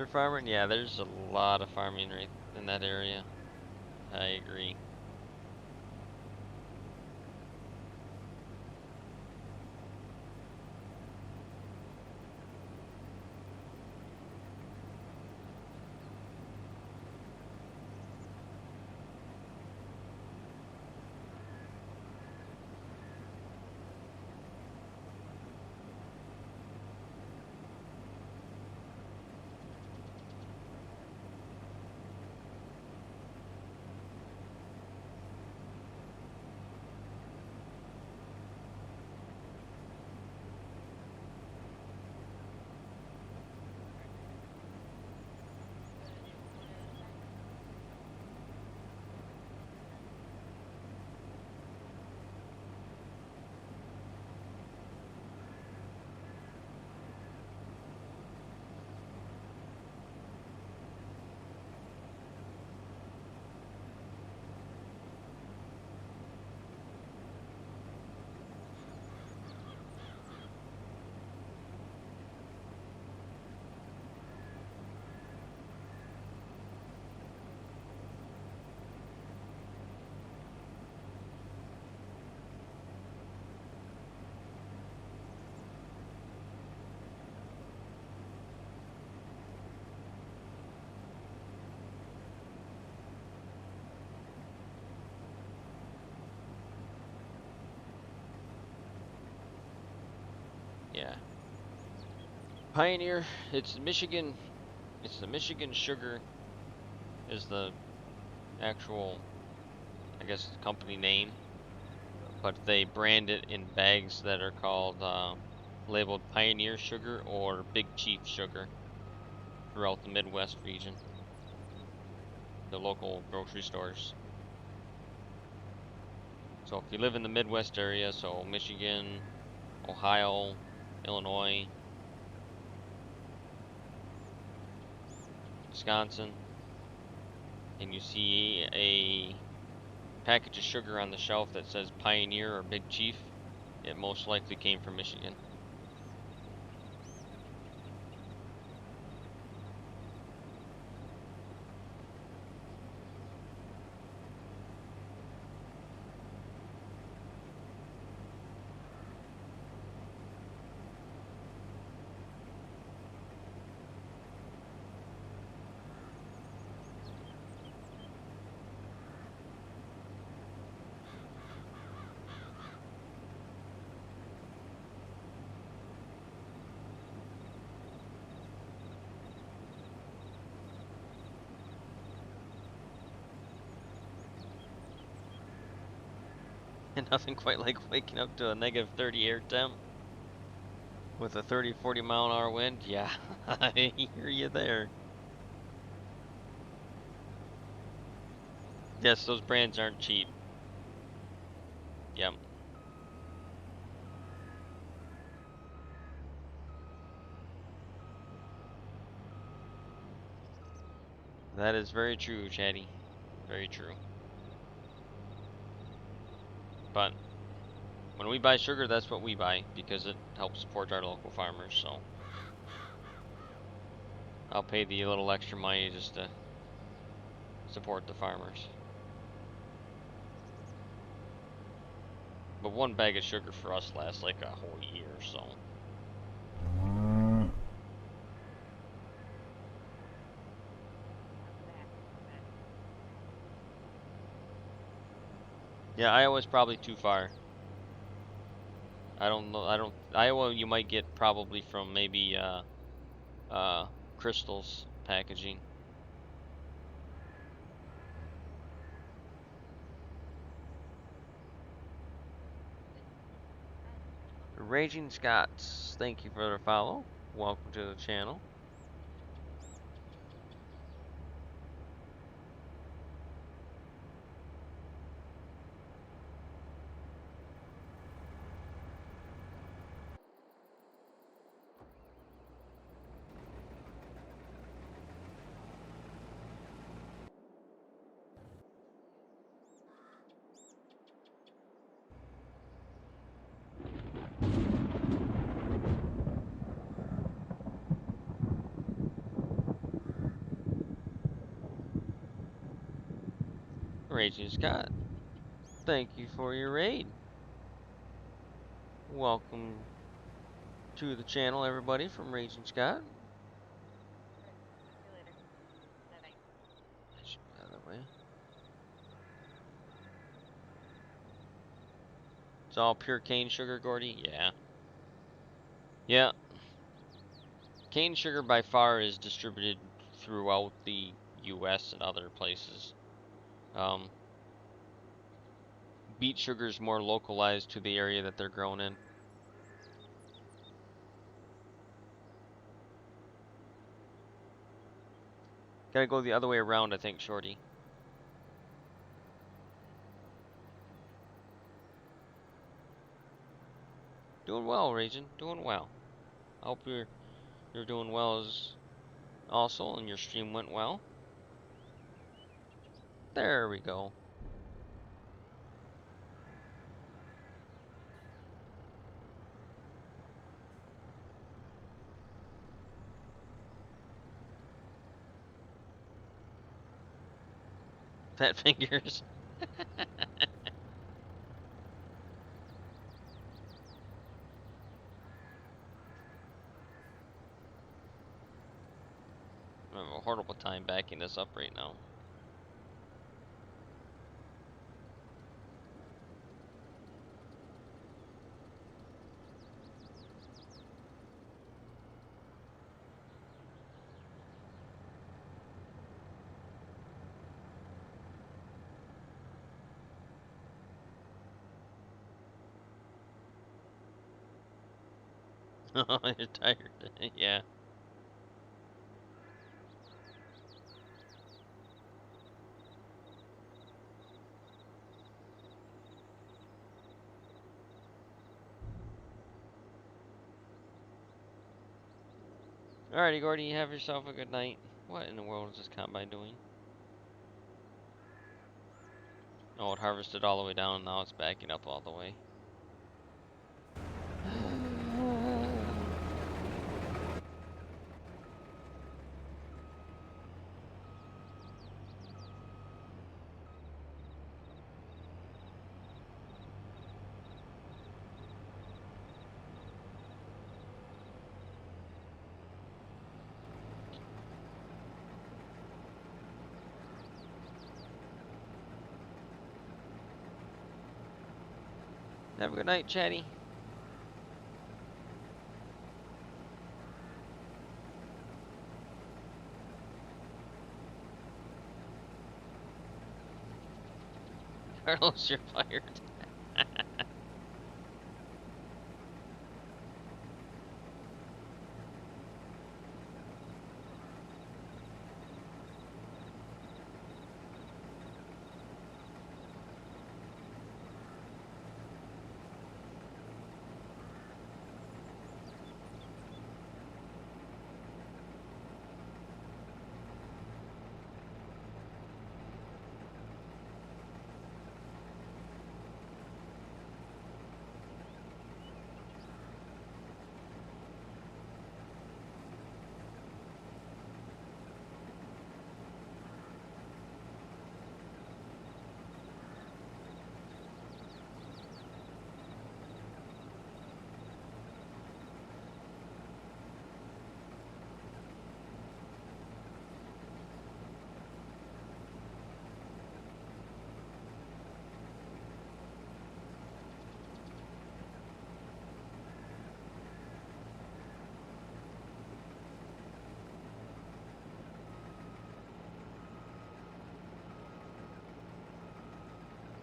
farming. Yeah, there's a lot of farming right in that area. I agree. Yeah. Pioneer, it's Michigan. It's the Michigan Sugar is the actual, I guess, company name, but they brand it in bags that are called labeled Pioneer Sugar or Big Chief Sugar throughout the Midwest region, the local grocery stores. So if you live in the Midwest area, so Michigan, Ohio, Illinois, Wisconsin, and you see a package of sugar on the shelf that says Pioneer or Big Chief, it most likely came from Michigan. And nothing quite like waking up to a -30 air temp with a 30-40 mile an hour wind. Yeah, I hear you there. Yes, those brands aren't cheap. Yep. That is very true, Chatty. Very true. But when we buy sugar, that's what we buy because it helps support our local farmers. So I'll pay the little extra money just to support the farmers. But one bag of sugar for us lasts like a whole year, so. Yeah, Iowa's probably too far. I don't know. Iowa, you might get probably from maybe Crystal's packaging. Raging Scots, thank you for the follow. Welcome to the channel. Raging Scott, thank you for your raid. Welcome to the channel, everybody, from Raging Scott. See you later. Bye-bye. That should be the other way. It's all pure cane sugar, Gordy? Yeah. Yeah. Cane sugar by far is distributed throughout the US and other places. Beet sugar is more localized to the area that they're grown in. Gotta go the other way around, I think, Shorty. Doing well, Raging. Doing well. I hope you're doing well as also, and your stream went well. There we go. Fat fingers. I'm having a horrible time backing this up right now. Oh, you're tired. Yeah. Alrighty, Gordy, you have yourself a good night. What in the world is this combine doing? Oh, it harvested all the way down, and now it's backing up all the way. Have a good night, Chatty. Carlos, you're fired.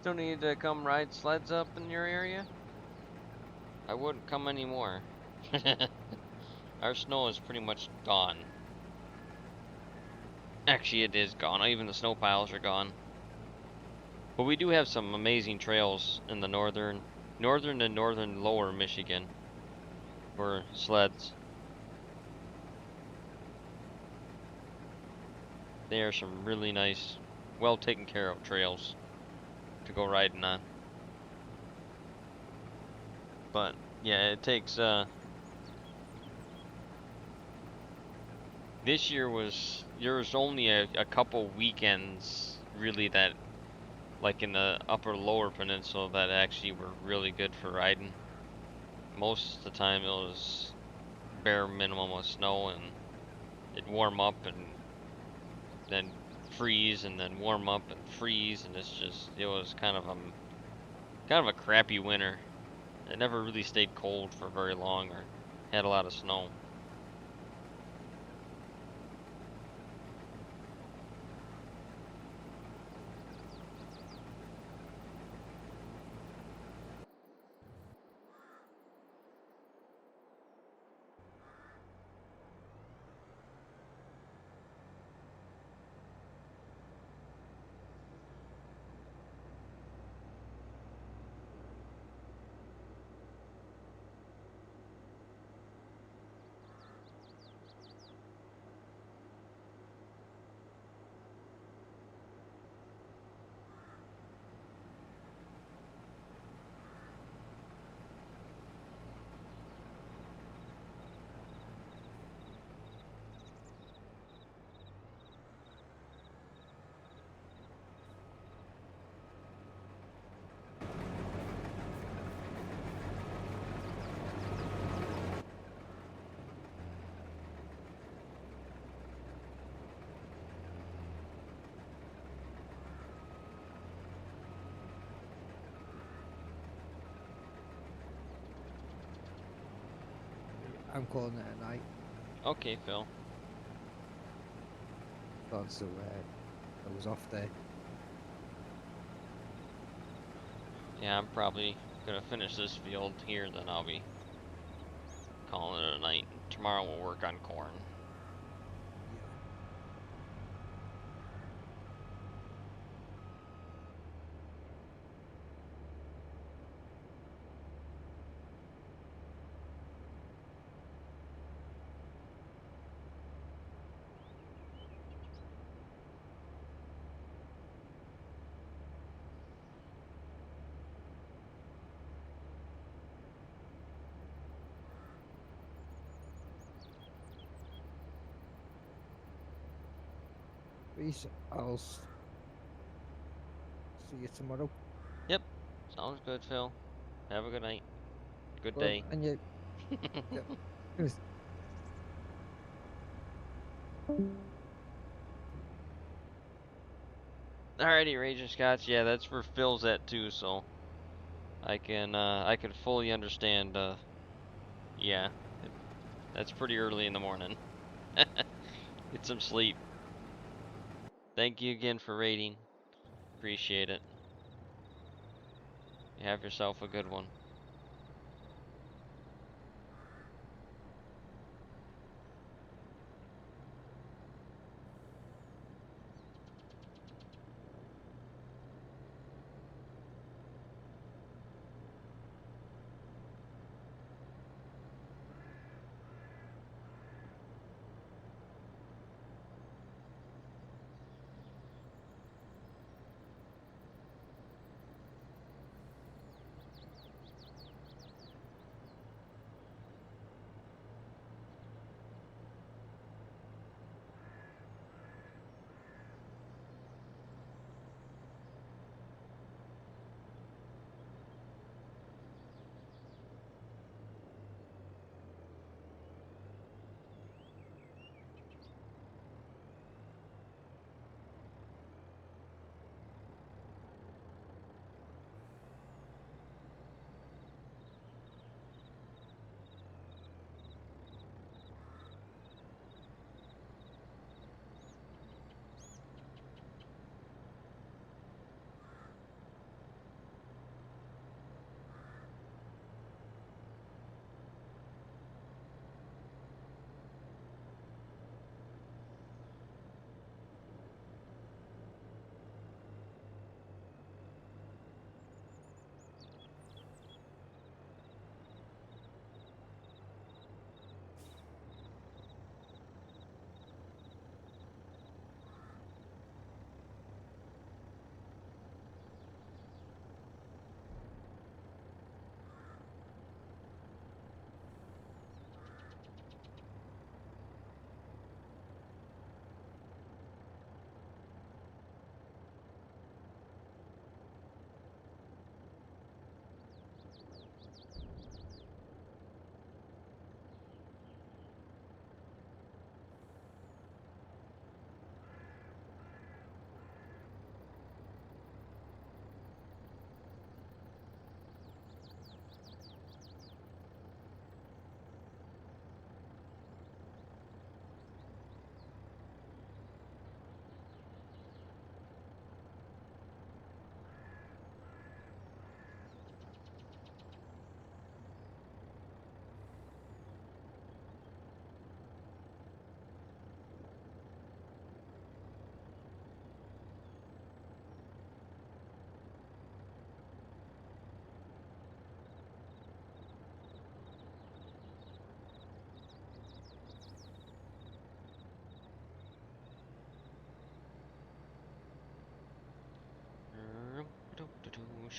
Still need to come ride sleds up in your area? I wouldn't come anymore. Our snow is pretty much gone. Actually, it is gone. Even the snow piles are gone. But we do have some amazing trails in the northern and northern lower Michigan for sleds. They are some really nice, well taken care of trails to go riding on. But yeah, it takes this year there was only a couple weekends really that, like in the upper lower peninsula, that actually were really good for riding. Most of the time it was bare minimum of snow, and it'd warm up and then freeze and then warm up and freeze, and it was kind of a crappy winter. It never really stayed cold for very long or had a lot of snow. I'm calling it a night. Okay, Phil. Thought so. I was off there. Yeah, I'm probably gonna finish this field here, then I'll be calling it a night. Tomorrow we'll work on corn. Peace. I'll see you tomorrow. Yep, sounds good, Phil. Have a good night. Good Well, day. and you. Yep. Alrighty, Raging Scots. Yeah, that's where Phil's at too, so I can fully understand. Yeah, that's pretty early in the morning. Get some sleep. Thank you again for raiding. Appreciate it. You have yourself a good one.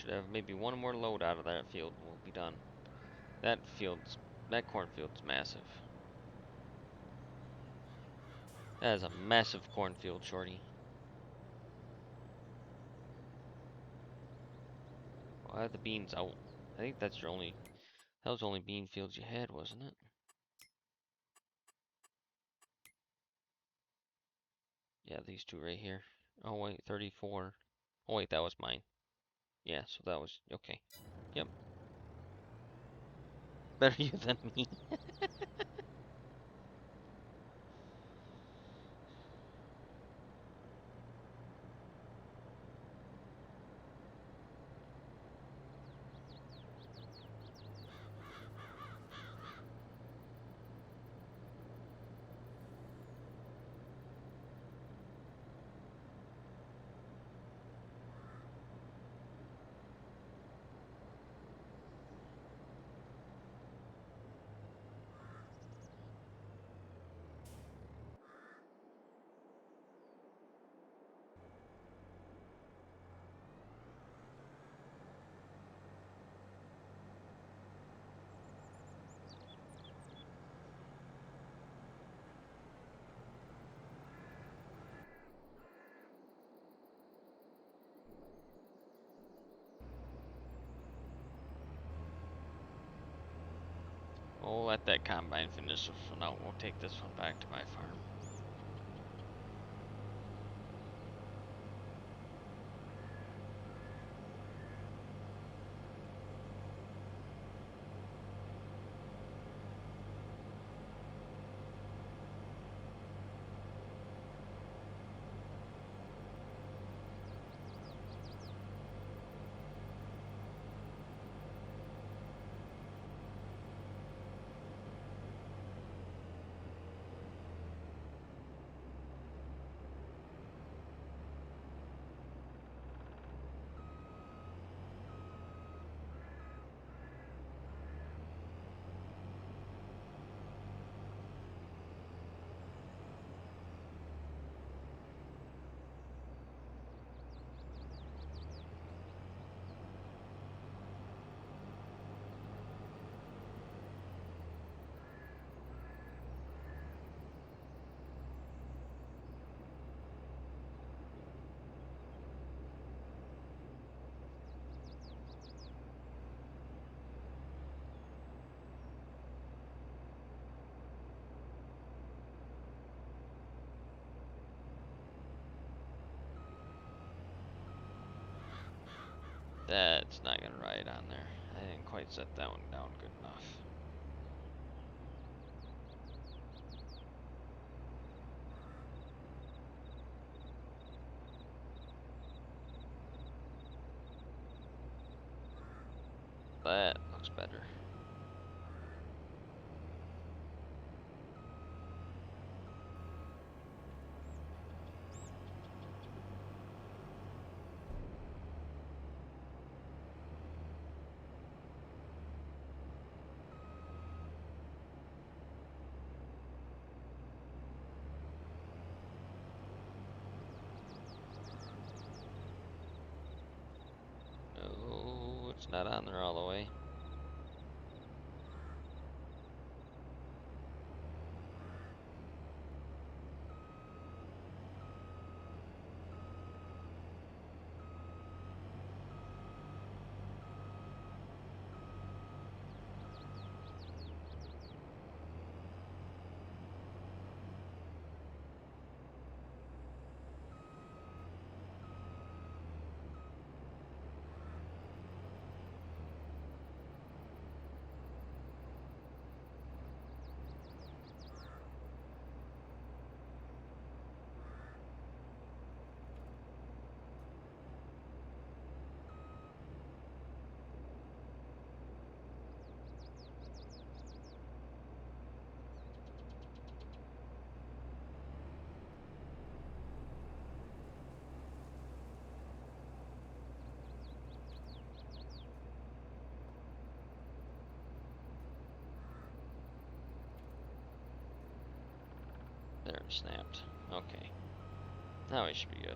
should have maybe one more load out of that field. We'll be done. That cornfield's massive. That is a massive cornfield, Shorty. Why are the beans out? I think that's your only. That was the only bean fields you had, wasn't it? Yeah, these two right here. Oh wait, 34. Oh wait, that was mine. Yeah, so that was okay. Yep. Better you than me. We'll let that combine finish this one out. We'll take this one back to my farm. That's not gonna ride on there. I didn't quite set that one down good enough. That looks better. Oh, it's not on there all the way. There, it snapped. Okay. Now we should be good.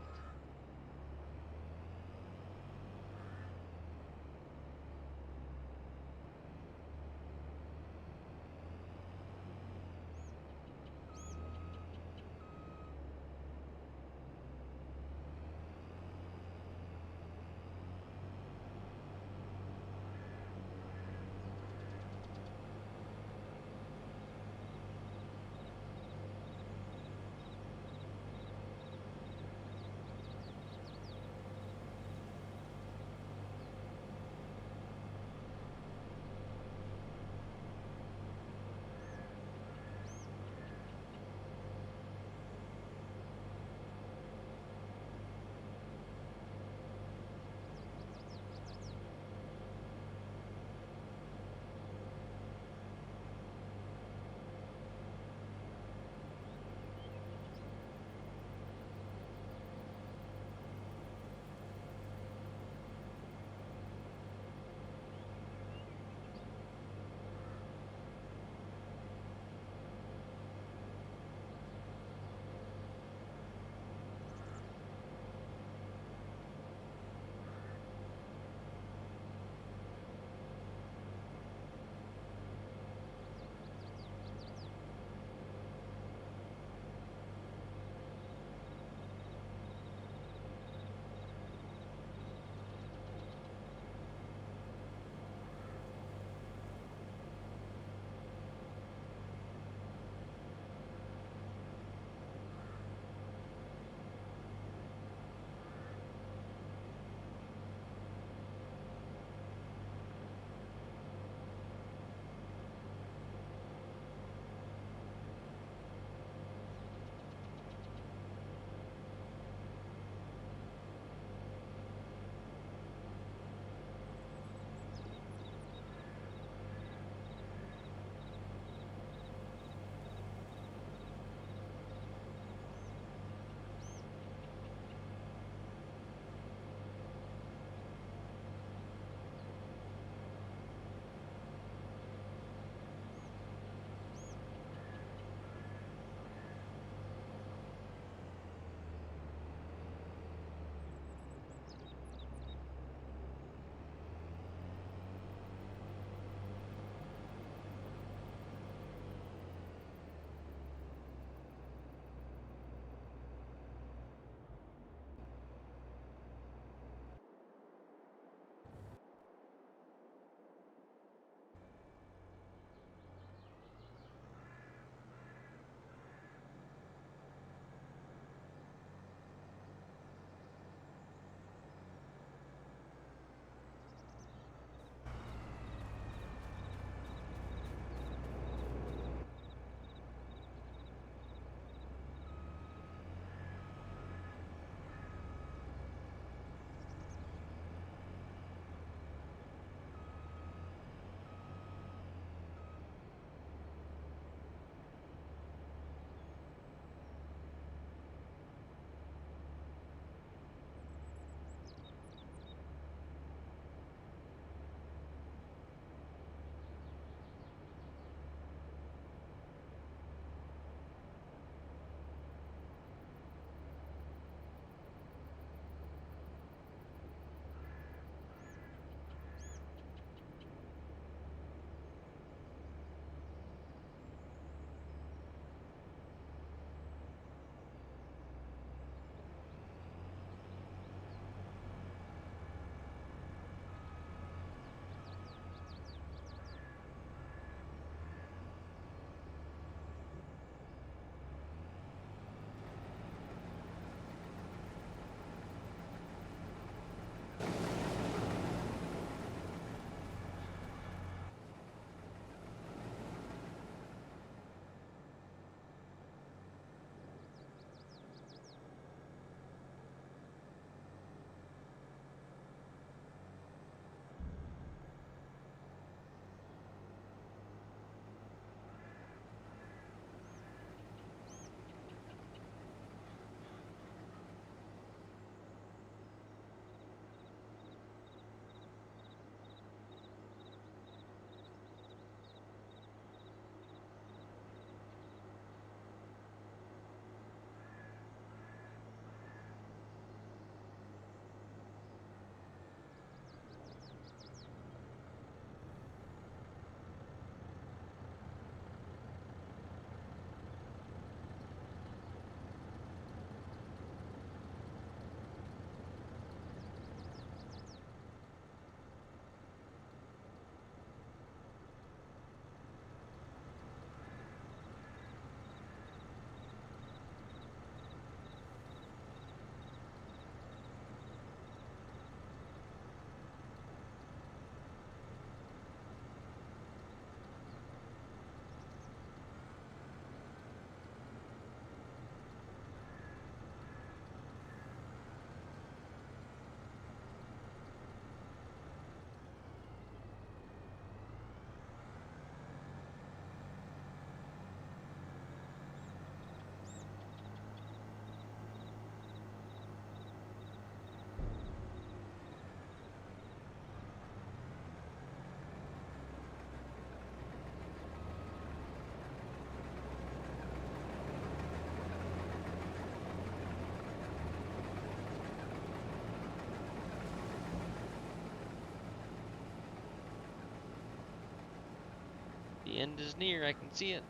The end is near. I can see it.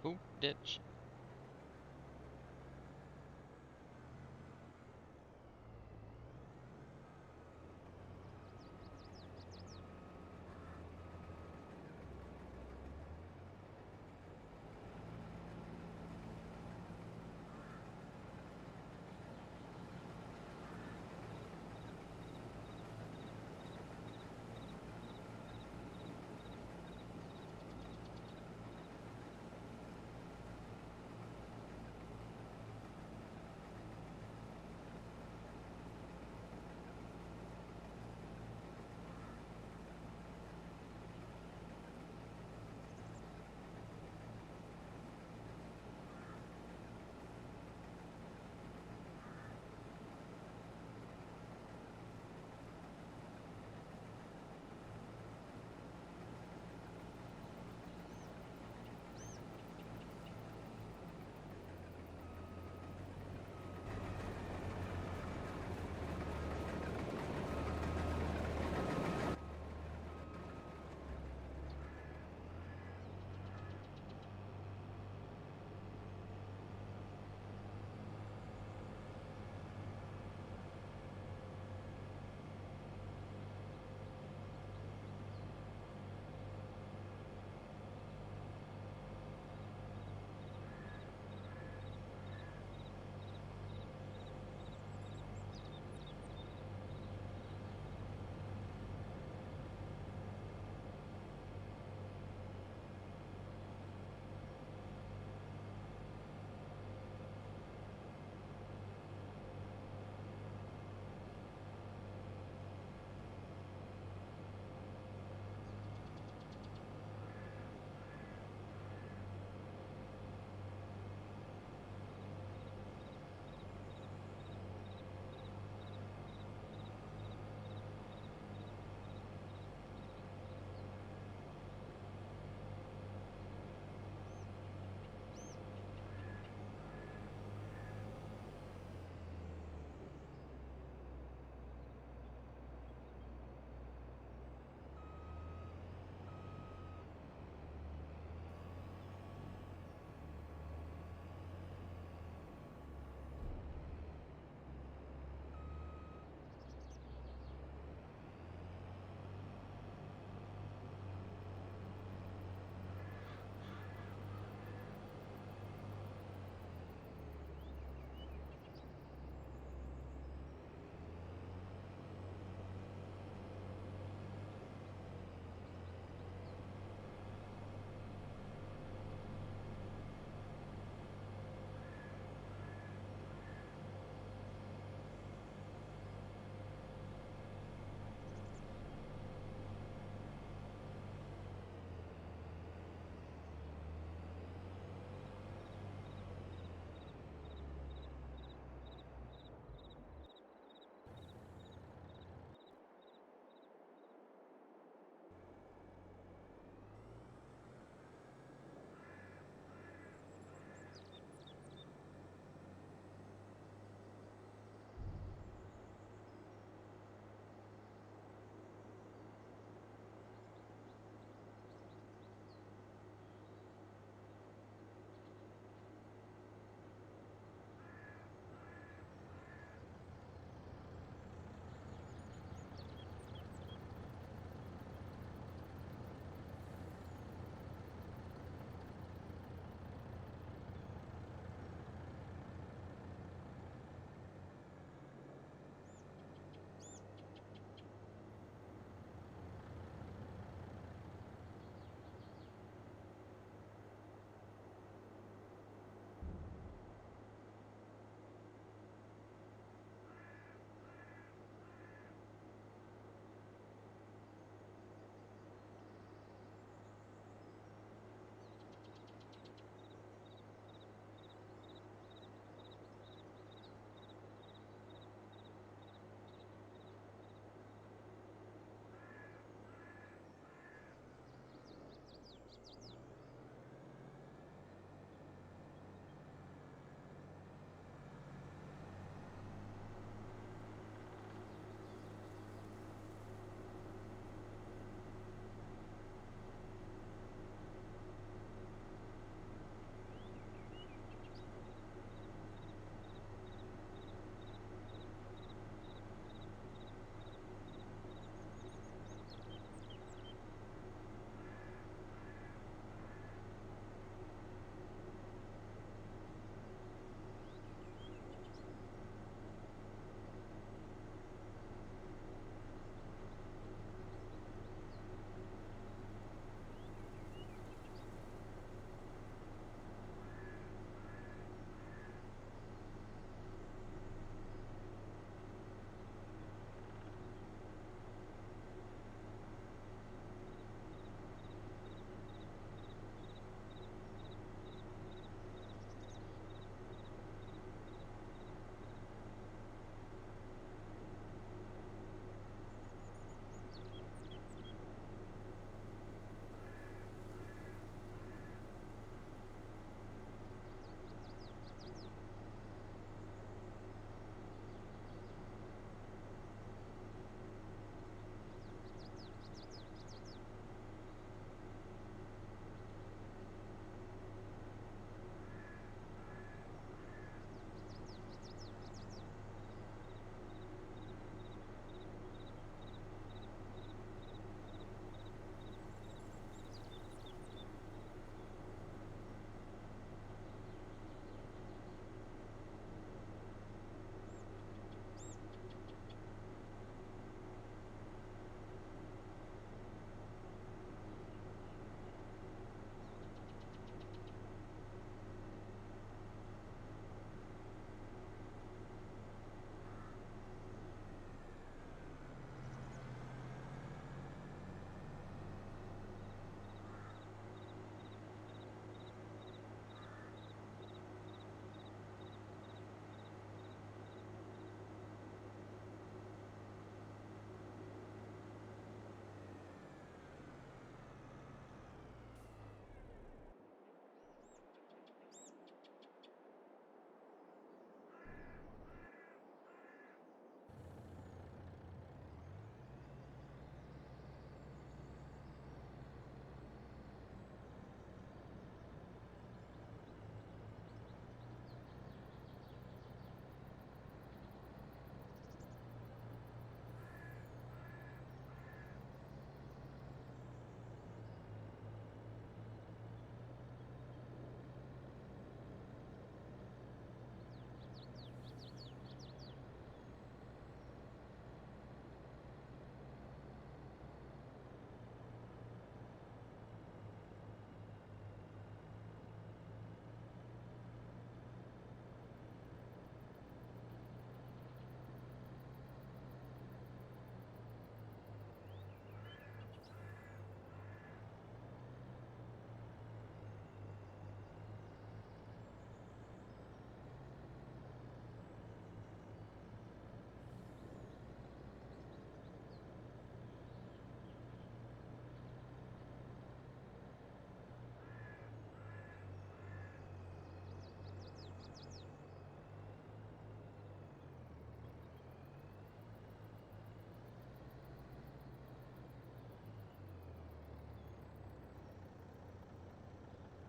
Oop, ditch.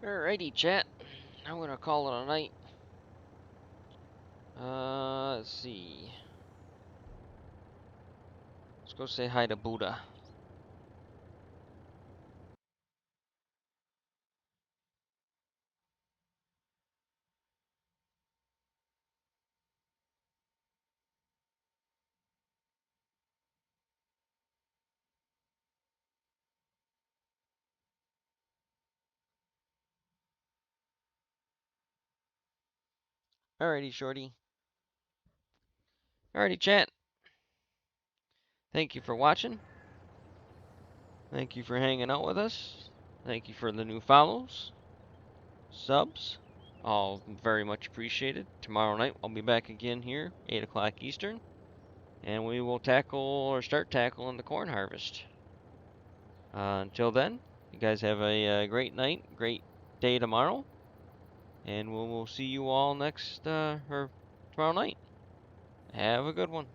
Alrighty, chat. I'm gonna call it a night. Let's see. Let's go say hi to Buddha. Alrighty, shorty. Alrighty, chat. Thank you for watching. Thank you for hanging out with us. Thank you for the new follows, subs. All very much appreciated. Tomorrow night I'll be back again here, 8 o'clock Eastern, and we will tackle or start tackling the corn harvest. Until then, you guys have a great night, great day tomorrow, and we'll see you all next or tomorrow night. Have a good one.